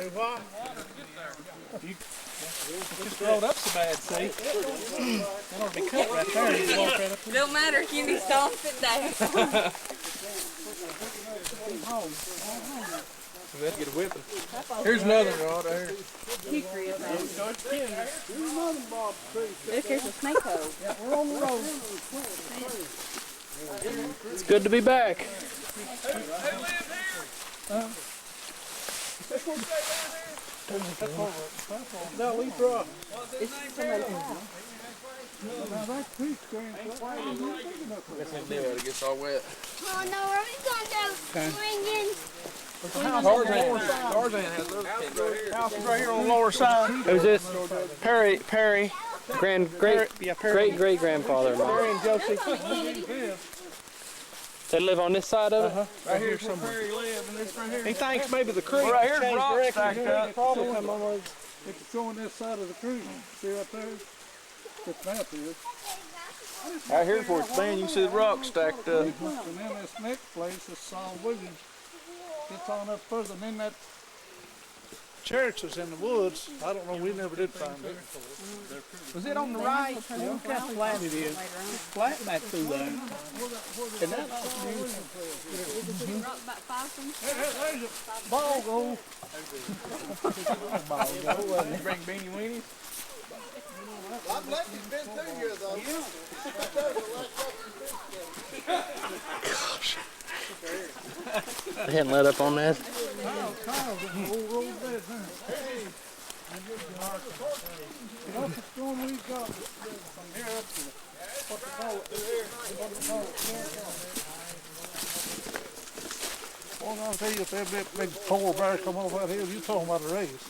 S7: Just rolled up so bad, see? That ought to be cut right there. You walk right up there.
S5: Don't matter, Kenny, stomp it down.
S2: Let's get a whipping. Here's another rod right here.
S5: Hickory is that. Look, here's a snake hole.
S7: We're on the road.
S3: It's good to be back.
S7: No, we drop.
S5: It's somebody's house.
S2: It gets all wet.
S9: Oh no, are we going to swinging?
S2: Tarzan has those kids right here.
S7: House is right here on the lower side.
S3: Who's this? Perry. Great grandfather.
S7: Perry and Josie.
S3: They live on this side of it?
S7: Right here somewhere. He thinks maybe the creek
S2: Right here's
S7: changed
S2: rocks
S7: direction.
S2: stacked up.
S7: Probably come on.
S1: If it's going this side of the creek, see right there? This map is.
S2: Right here's where it's been. You see the rocks stacked up.
S1: And then this next place is Saul Williams. It's on up further. And then that church is in the woods. I don't know, we never did find it.
S7: Was it on the right? Look how flat it is. It's flat back through there. And that
S5: Rock about 5 feet.
S1: There's a ball goal.
S2: Bring beanie weenies.
S6: I'm glad you've been through here, though.
S3: They hadn't let up on that.
S1: Kyle's in the old road bed now. What's the storm we got from here up to what they call it? Well, I'll tell you, if that big polar bear come over that hill, you talking about a race.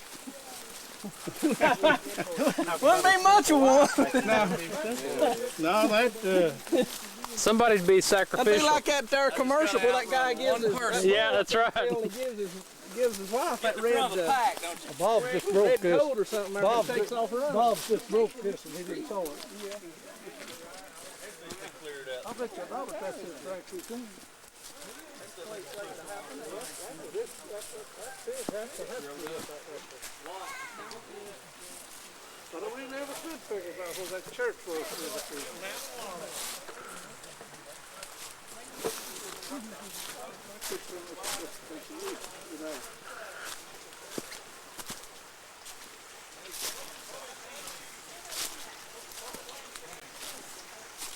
S7: wouldn't be much of one.
S1: No, that,
S3: Somebody'd be
S7: That'd be
S3: sacrificial.
S7: like that there commercial where that guy gives his,
S3: Yeah, that's
S7: he
S3: right.
S7: only gives his wife that red,
S1: Bob just broke
S7: red
S1: this.
S7: coat or something.
S1: Bob
S7: Takes off running.
S1: Bob's just broke this and he didn't saw it. I bet that's his tractor too. But we never could figure out where that church was.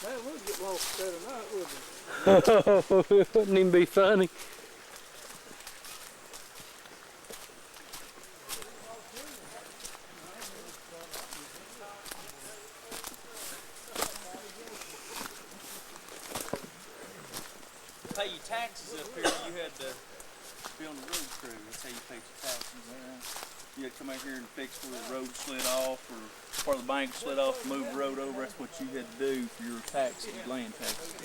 S1: Man, we'd get lost there tonight, wouldn't we?
S3: It wouldn't even be funny.
S10: Pay your taxes up here, you had to be on the road crew. That's how you paid your taxes. You had to come out here and fix where the road slid off or where the bank slid off, move the road over. That's what you had to do for your taxes, land taxes.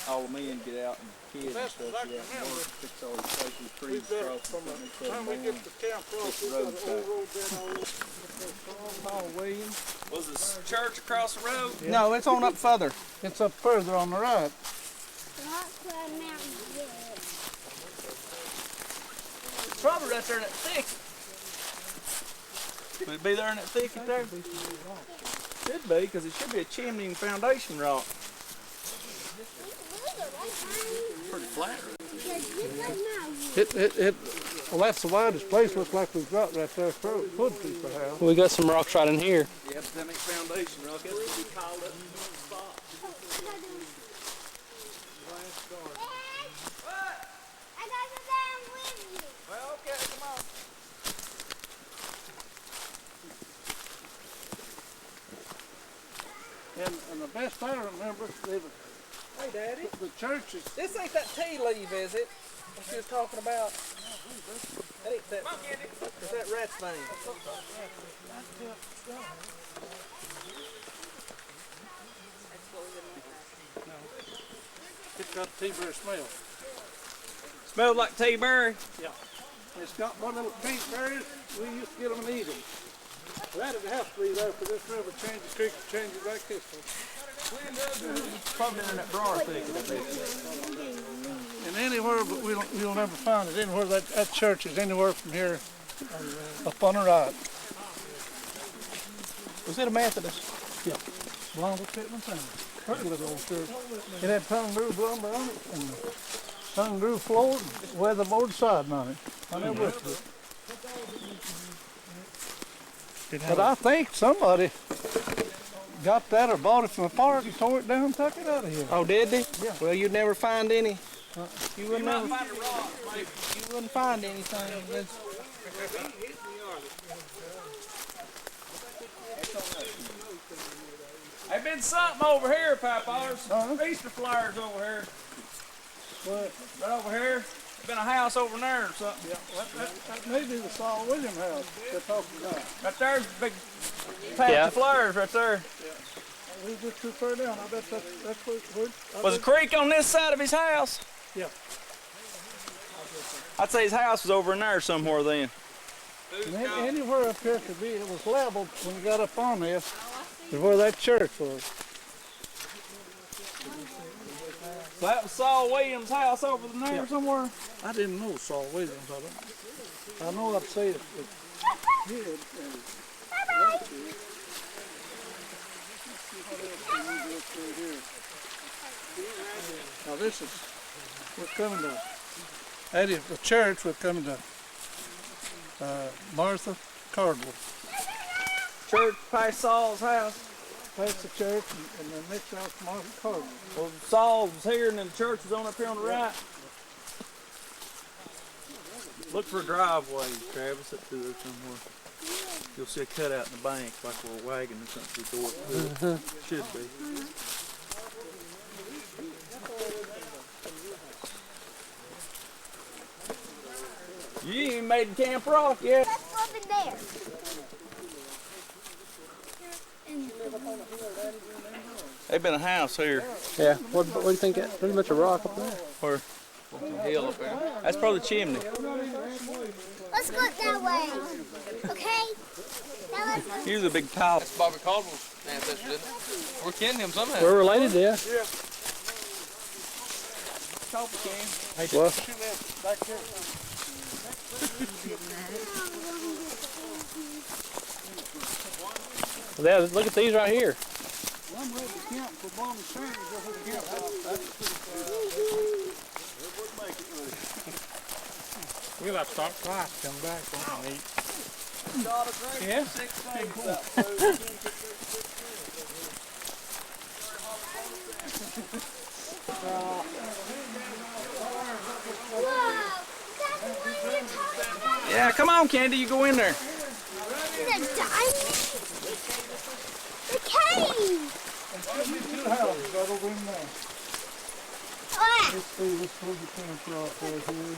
S10: All the men get out and kids and stuff, get out and work, fix all the places, trees, across the
S1: Time we get to Camp Ross, we got a whole road down
S7: Paul Williams.
S10: Was the church across the road?
S7: No, it's on up further.
S1: It's up further on the right.
S9: Rockwood Mountain Village.
S10: It's probably right there in that thicket. Would it be there in that thicket there? Should be, because it should be a chimney and foundation rock. Pretty flat.
S1: Well, that's the widest place. Looks like we've got right there for a foot piece of house.
S3: We got some rocks right in here.
S10: Yeah, but that makes foundation rock. That's going to be called up in one spot.
S9: I gotta go down with you.
S1: And the best I remember, they were,
S7: Hey, Daddy.
S1: the churches.
S7: This ain't that tea leaf, is it? What you was talking about? That ain't that. Is that rat's vein?
S1: It's got a tea-berry smell.
S10: Smells like tea berry.
S1: It's got one little pink berries. We used to get them and eat them. That'd have to be there for this river changes, creek changes like this one.
S10: Probably in that briar thicket.
S1: And anywhere, but you'll never find it. Anywhere that church is anywhere from here up on the right.
S7: Was it a Methodist?
S1: Blonde Pittman Town. Pretty little old church. It had tongue groove lumber on it and tongue groove floor and weatherboard siding on it. I never looked at it. But I think somebody got that or bought it from the park and tore it down and took it out of here.
S7: Oh, did they?
S1: Yeah.
S7: Well, you'd never find any. You wouldn't
S10: Might
S7: never.
S10: find a rock, maybe.
S7: You wouldn't find anything.
S10: There's been something over here, Papars. Easter flowers over here.
S1: What?
S10: Right over here. Been a house over there or something.
S1: Yeah, that may be the Saul William house they're talking about.
S10: Right there's a big patch of flowers right there.
S1: We just too far down. I bet that's where
S10: Was a creek on this side of his house?
S1: Yeah.
S10: I'd say his house was over in there somewhere then.
S1: Anywhere up here could be. It was leveled when we got up on this. Is where that church was.
S10: So that was Saul Williams' house over there somewhere?
S1: I didn't know Saul Williams. I know I'd say it did. Now this is, we're coming to, Eddie, the church, we're coming to Martha Cardwell.
S10: Church past Saul's house.
S1: That's the church, and the next house, Martha Cardwell.
S10: Well, Saul was here and then the church was on up here on the right. Look for a driveway, Travis, up through there somewhere. You'll see a cutout in the bank like where a wagon or something would go up to it. Should be. You ain't even made Camp Rock yet.
S9: Let's go over there.
S10: There's been a house here.
S3: Yeah. What do you think? Pretty much a rock up there.
S10: Or hill up there. That's probably the chimney.
S9: Let's go that way. Okay? Now let's go.
S10: Here's a big pile.
S4: That's Bobby Caldwell's ancestor, isn't it? We're kidding him somehow.
S3: We're related, yeah. Well, yeah, look at these right here.
S1: One road to camp for Bond Street is over the camp.
S2: We'll have to stop twice, come back, and eat.
S10: Yeah. Yeah, come on, Candy, you go in there.
S9: The diamond? The cave!
S1: There's two houses right over in there.
S9: Ah!
S1: Let's see, let's hold the camera off right here.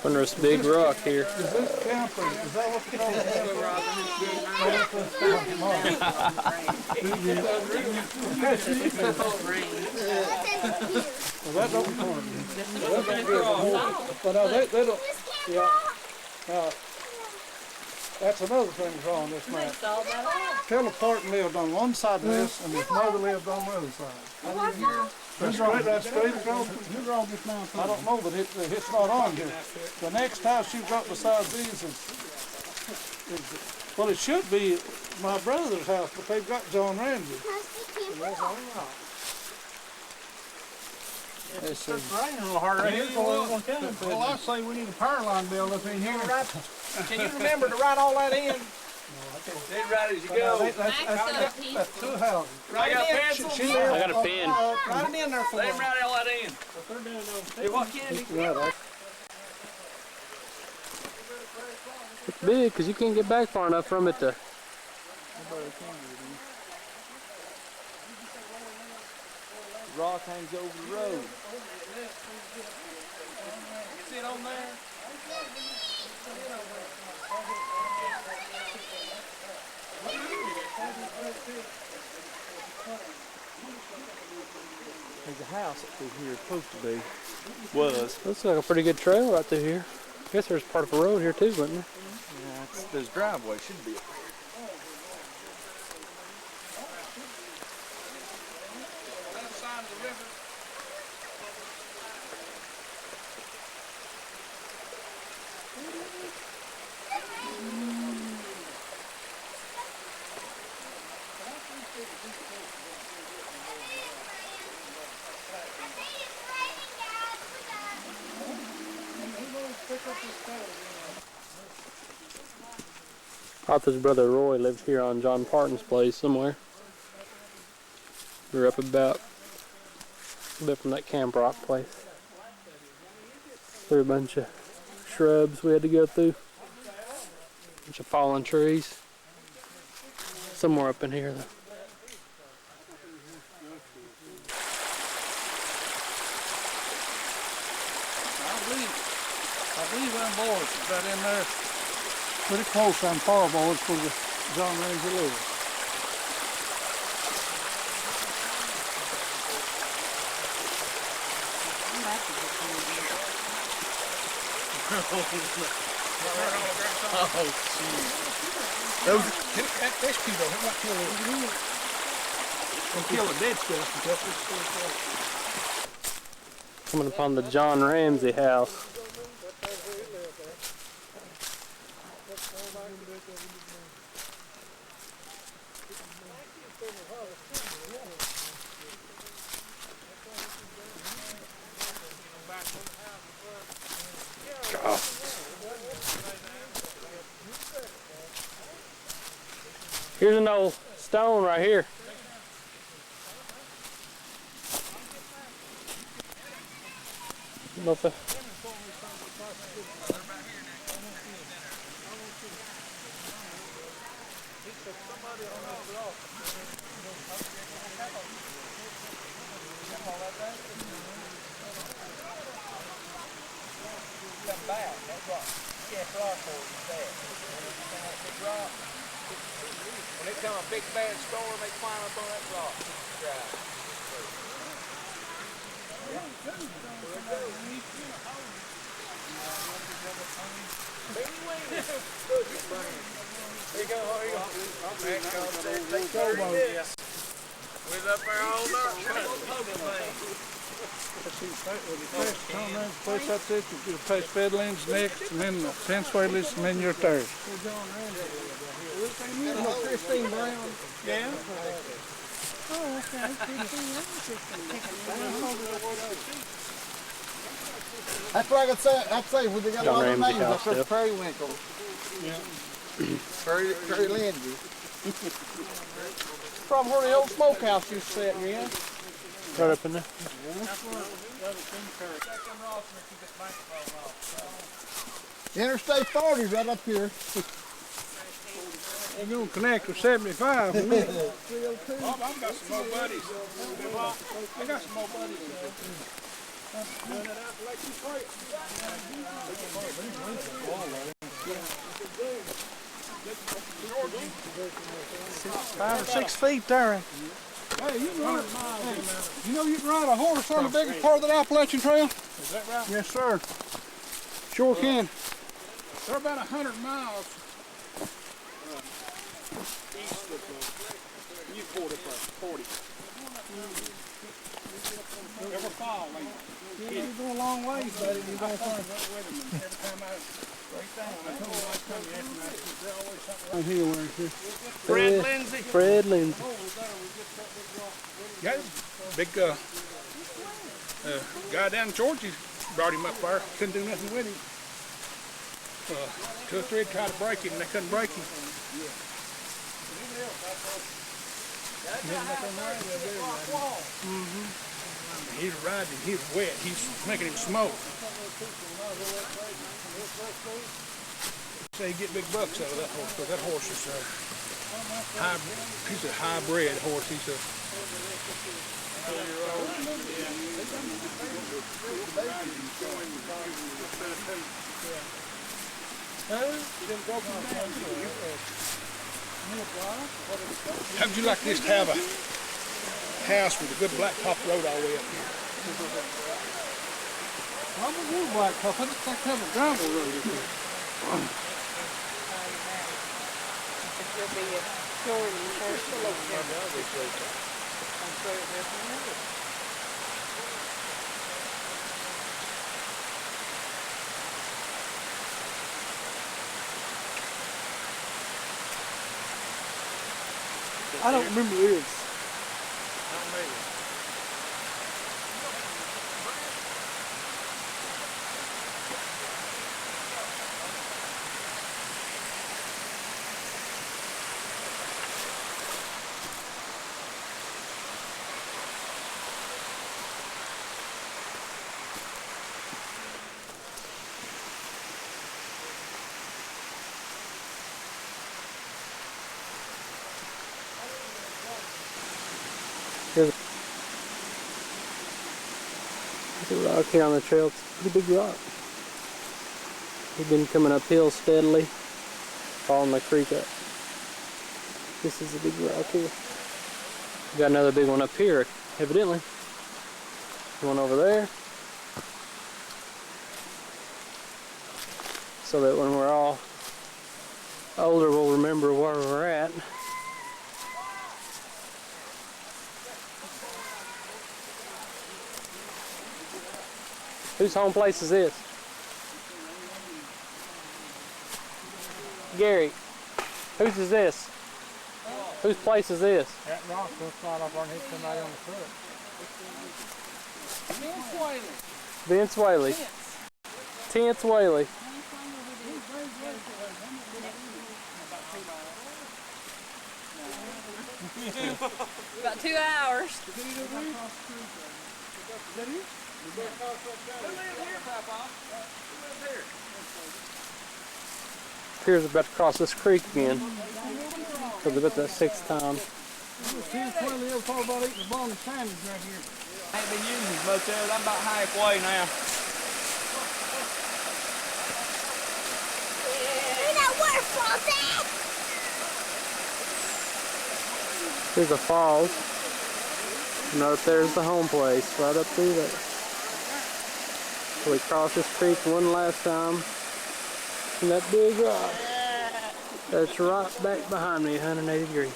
S3: Under this big rock here.
S1: Is this camper, is that what you call it? Well, that don't work. That don't get but they don't, yeah. That's another thing wrong with this map. Phil Parton lived on one side of this, and his mother lived on the other side. That's straight across. Who wrote this now? I don't know, but it's not on here. The next house you've got besides these is well, it should be my brother's house, but they've got John Ramsey.
S8: It's raining a little harder here. Well, I say we need a power line built up in here.
S7: Can you remember to write all that in?
S10: Then right as you go.
S1: That's two houses.
S10: I got a pencil.
S3: I got a pen.
S7: Write them in there for
S10: Let
S7: me.
S10: him write all that in. Hey, what, Candy?
S1: Yeah,
S3: It's big because you can't get back far enough from it to.
S10: Rock hangs over the road. You see it on there?
S7: There's a house up through here, supposed to be.
S10: Was.
S3: Looks like a pretty good trail right through here. I guess there's part of a road here too, wasn't there?
S10: Yeah, there's driveway, should be.
S3: Arthur's brother Roy lived here on John Parton's place somewhere. We were up about a bit from that Camp Rock place. There were a bunch of shrubs we had to go through. A bunch of fallen trees. Somewhere up in here though.
S1: I believe them boys is that in there pretty close on far boys for the John Ramsey Lewis.
S10: Oh, jeez. Those, that fish people, they might kill it. Don't kill the dead stuff.
S3: Coming upon the John Ramsey house. Here's an old stone right here. Know if it-
S10: Come back, that rock. Yeah, rock over there. That big rock. When it come a big bad storm, they climb up on that rock. Here you go, here you go. We was up there all night.
S1: Place up there, you place Fedlands next, and then Penswaylis, and then your third.
S7: You know Christine Brown?
S10: Yeah.
S5: Oh, okay.
S6: That's what I could say. I'd say when they got a
S3: John
S6: lot of
S3: Ramsey
S6: names up
S3: house
S6: there,
S3: still.
S6: Periwinkle. Perry Lindsay.
S7: From where the old smokehouse used to sit, yeah?
S3: Right up in there.
S6: Interstate 40 right up here.
S1: You're going to connect with 75.
S8: Bob, I've got some more buddies. I got some more buddies. Doing it out to Lake Detroit.
S7: 5 or 6 feet there.
S1: Hey, you know you can ride a horse on the biggest part of that Appalachian Trail?
S8: Is that right?
S1: Yes, sir. Sure can.
S8: They're about 100 miles east of Newport, 40. Every fall,
S1: You're going a long ways, buddy. You're going far.
S8: every time I break down, I told them last time you asked me, I said, there's always something.
S1: Right here, where it's here.
S8: Fred Lindsay.
S3: Fred Lindsay.
S8: Yeah, big guy down in Georgia brought him up there. Couldn't do nothing with him. 2 or 3 tried to break him, and they couldn't break him. He was riding, he was wet. He's making him smoke. Say you get big bucks out of that horse, because that horse is he's a hybrid horse. He's a How'd you like this to have a house with a good blacktop road all the way up here?
S1: I'm a little blacktop. I just like to have a gravel road up here.
S5: It'll be a short and first location.
S7: I don't remember this.
S3: There's a rock here on the trail. It's a pretty big rock. We've been coming uphill steadily, following the creek up. This is a big rock here. We got another big one up here, evidently. One over there. So that when we're all older, we'll remember where we're at. Whose home place is this? Gary, whose is this? Whose place is this?
S1: That rock's gonna slide off and hit somebody on the foot.
S3: Vince Whaley. Tenth Whaley.
S5: About 2 hours.
S3: Pierre's about to cross this creek again. So they're about that 6th time.
S1: They'll talk about eating the bone sandwich right here.
S10: I ain't been using as much of it. I'm about halfway now.
S9: Where's that waterfall, Dad?
S3: Here's the falls. And up there's the home place, right up through there. So we cross this creek one last time. And that big rock. That's right back behind me, 180 degrees.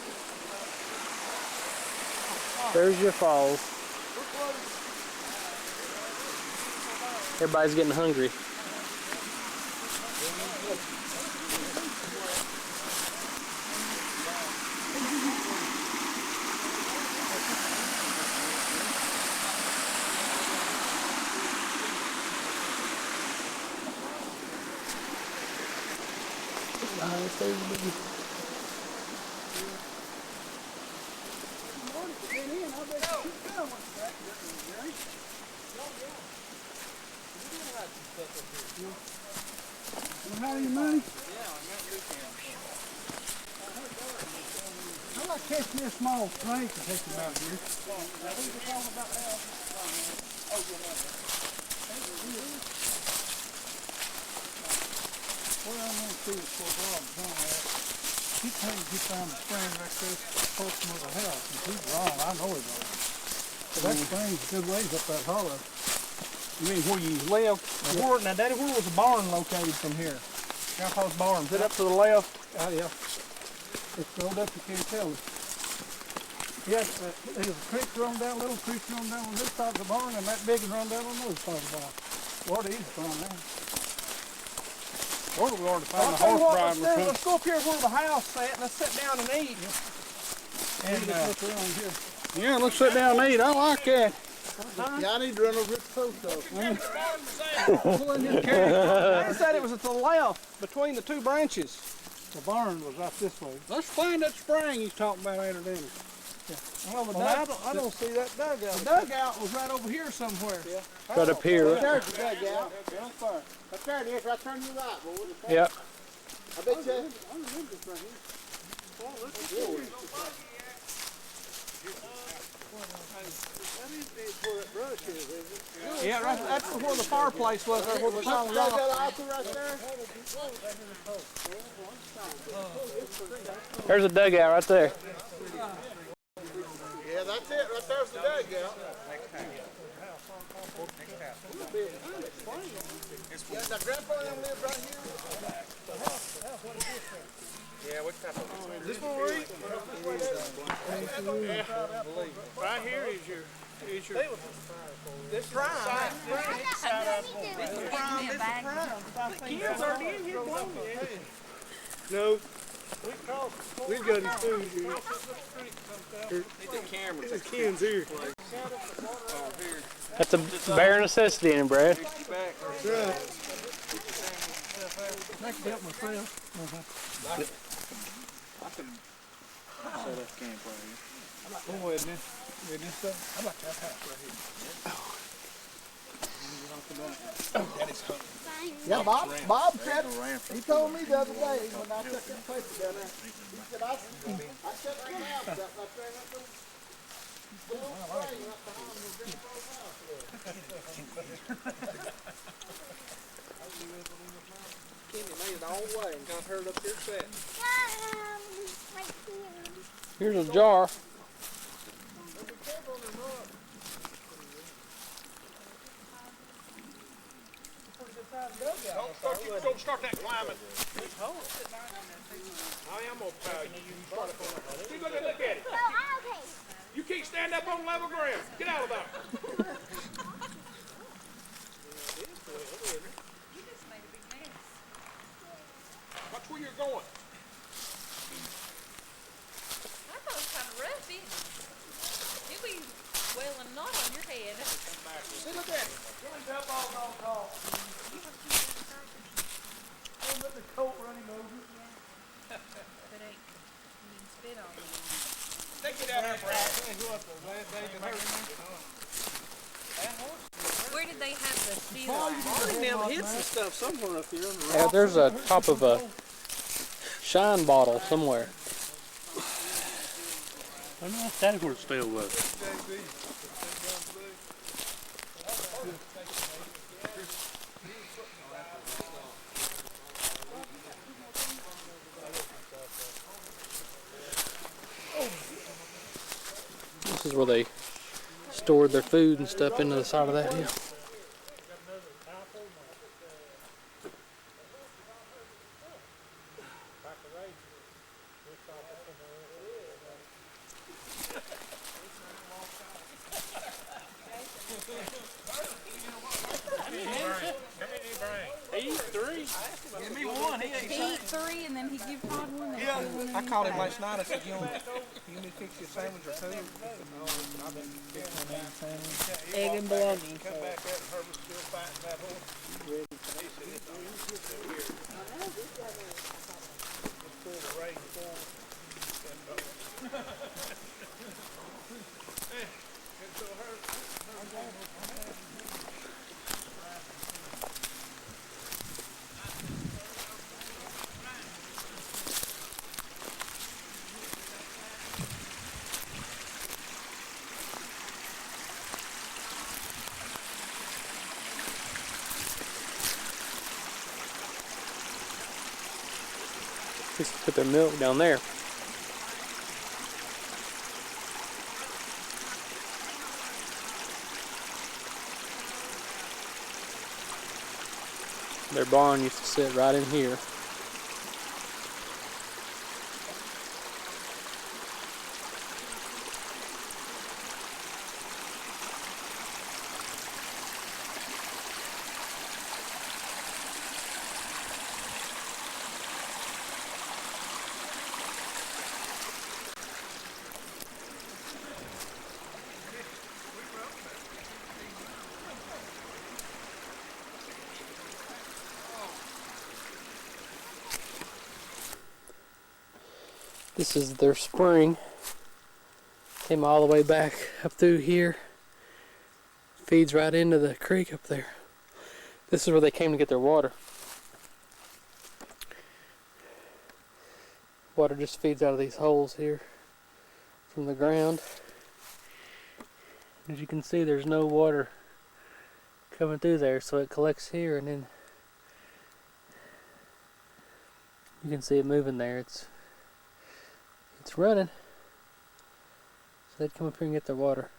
S3: There's your falls. Everybody's getting hungry.
S1: How do you money? I like catching this small snake to take him out of here. Well, I'm going to see what's going on at. He claims he found a spring right there close to the house. And he's wrong. I know he's wrong. But that spring's a good ways up that hollow.
S7: You mean where you live? Where, now, Daddy, where was the barn located from here? Grandpa's barn. Is it up to the left?
S1: Yeah. It's rolled up, you can't tell it. Yes, there's a creek run down, little creek run down on this side of the barn, and that big one run down on the other side of the barn. Water is from there.
S8: Or we're going to find
S7: I'll
S8: a
S7: tell you
S8: horse
S7: what,
S8: driver.
S7: let's go up here where the house sat and let's sit down and eat.
S1: And look around here.
S8: Yeah, let's sit down and eat. I like that.
S6: Yeah, I need to run over to the post office.
S7: They said it was at the left between the two branches.
S1: The barn was right this way.
S8: Let's find that spring he's talking about later, didn't he?
S7: Well, I don't see that dugout. The dugout was right over here somewhere. Yeah.
S3: Right up here.
S6: There's the dugout. Up there it is. Right turn you right, boy.
S3: Yep.
S6: I bet you.
S7: Yeah, right, that's where the fireplace was, there where the pile of rock.
S6: Right there.
S3: There's a dugout right there.
S6: Yeah, that's it. Right there's the dugout. Yeah, now Grandpa and them live right here.
S8: Yeah, what type of?
S6: This one where
S8: Right here is your.
S7: This prime. Kids already in here blowing it.
S8: No. We got his food here. His Ken's here.
S3: That's a bare necessity in it, Brad.
S8: That's right.
S7: I can help myself.
S10: I can set up camp right here.
S1: Oh, isn't it? Isn't it so?
S7: How about that house right here?
S6: Yeah, Bob said, he told me the other day when I took that place down there, he said, I set the house up right there at the little spring up behind the grandpa's house there.
S7: Kenny made it all the way and got hurt up here set.
S9: Right here.
S3: Here's a jar.
S8: Don't start that climbing. I am gonna tell you. You start up on that. You go there, look at it.
S9: Okay.
S8: You can't stand up on level ground. Get out of there. Watch where you're going.
S5: I thought it was kind of rough, isn't it? You'll be well and not on your head.
S8: See, look at it.
S5: But ain't, you can spit on it.
S8: Take it out there, Brad.
S5: Where did they have the steel?
S7: Marty now hits and stuff somewhere up here on the
S3: Yeah, there's a top of a shine bottle somewhere.
S2: I don't know if that's where the steel was.
S3: This is where they stored their food and stuff into the side of that hill.
S7: Give me one. He
S5: He ate 3 and then he gave Todd one.
S7: Yeah, I called him last night. I said, you want me to fix you a sandwich or two?
S5: Egg and bologna.
S8: Come back up and Herbert's still fighting that horse. He said it's on here. Let's pull the rain forward. And so
S3: Just put their milk down there. Their barn used to sit right in here. This is their spring. Came all the way back up through here. Feeds right into the creek up there. This is where they came to get their water. Water just feeds out of these holes here from the ground. As you can see, there's no water coming through there, so it collects here, and then you can see it moving there. It's running. So they'd come up here and get their water.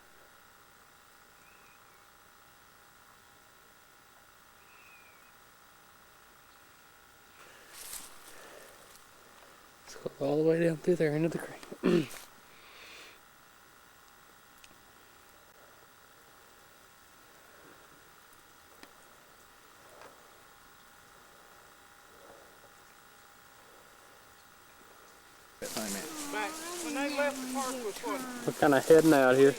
S3: Let's go all the way down through there into the creek.
S8: Back when they left the park was what?
S3: We're kind of heading out here.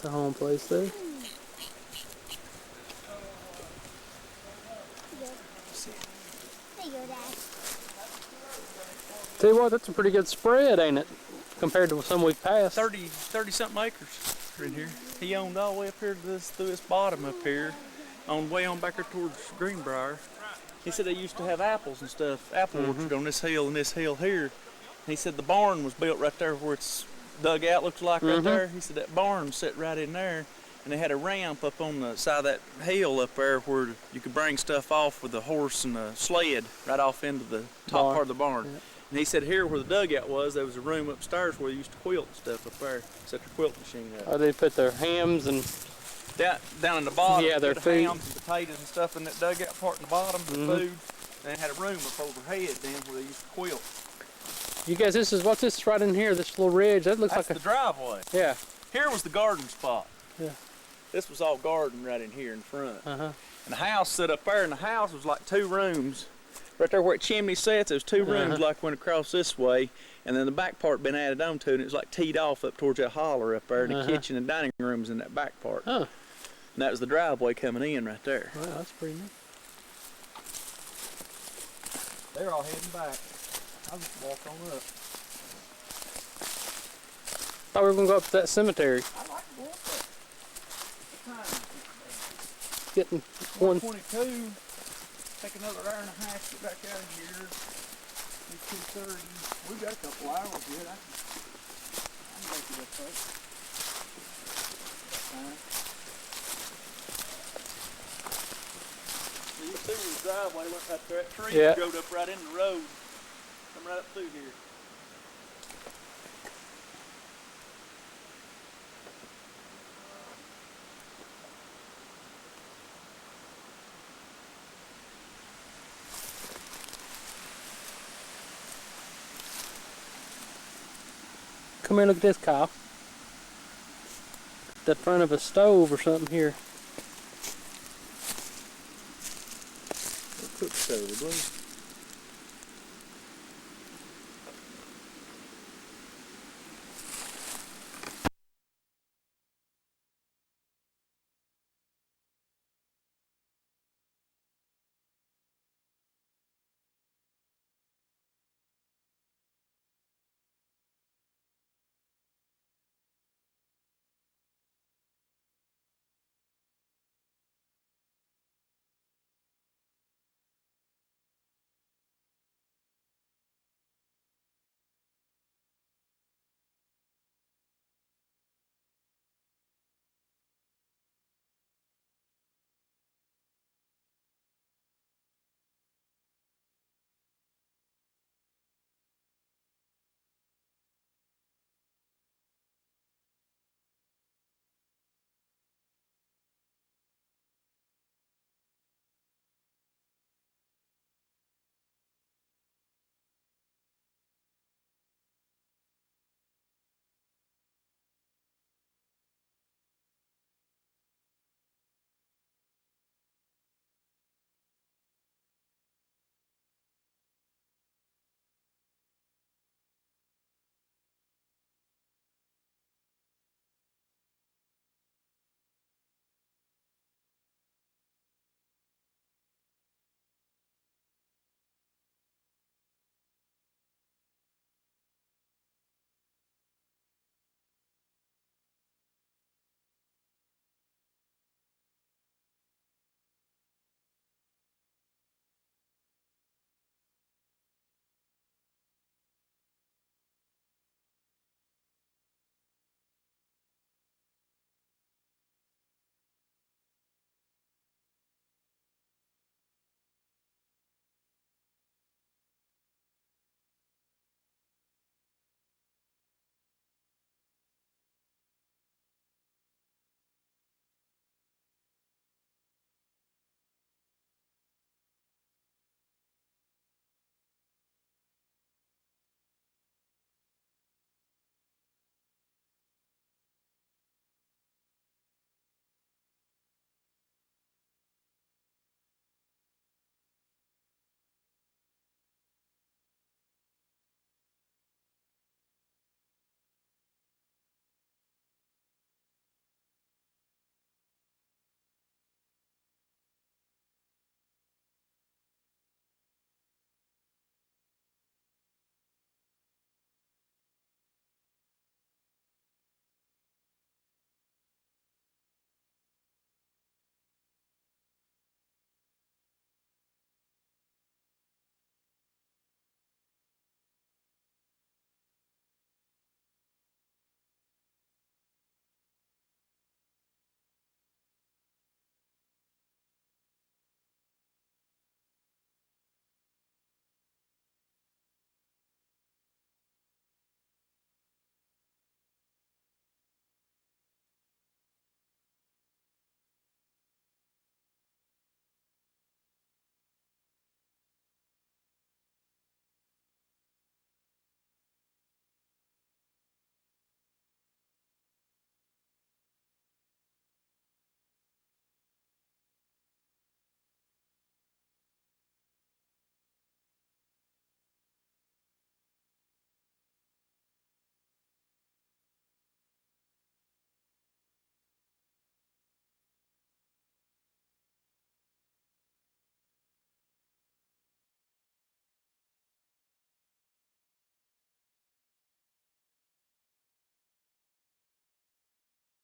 S3: The home place there.
S9: There you go, Dad.
S3: Tell you what, that's a pretty good spread, ain't it? Compared to some we've passed.
S10: 30 something acres in here. He owned all the way up here to this, through this bottom up here, on way on back here towards Greenbrier. He said they used to have apples and stuff, apple orchard on this hill and this hill here. And he said the barn was built right there where it's dug out, looks like right there. He said that barn set right in there, and they had a ramp up on the side of that hill up there where you could bring stuff off with the horse and the sled right off into the top part of the barn.
S3: Yeah.
S10: And he said here where the dugout was, there was a room upstairs where they used to quilt and stuff up there. Set their quilt machine up.
S3: Oh, they put their hams and
S10: Down in the bottom,
S3: yeah, their
S10: the
S3: food.
S10: hams and potatoes and stuff in that dugout part in the bottom, the food. And they had a room up overhead then where they used to quilt.
S3: you guys, what's this right in here? This little ridge. That looks
S10: That's
S3: like
S10: the driveway.
S3: yeah.
S10: Here was the garden spot.
S3: Yeah.
S10: This was all garden right in here in front.
S3: Uh-huh.
S10: And the house set up there, and the house was like 2 rooms. Right there where the chimney sits, there was 2 rooms like went across this way, and then the back part been added on to, and it was like teed off up towards that holler up there, and the kitchen and dining rooms in that back part.
S3: Huh.
S10: And that was the driveway coming in right there.
S3: Wow, that's pretty neat.
S10: They're all heading back. I'll just walk on up.
S3: Thought we were gonna go up to that cemetery.
S10: I like to walk up.
S3: Getting one.
S10: 22. Take another hour and a half to get back out of here. It's 2:30. We've got a couple hours yet. I can make it up there. You can see where the driveway went right there. That tree growed up right in the road. Come right up through here.
S3: Come here, look at this, Kyle. The front of a stove or something here.
S10: Cook stove, I believe.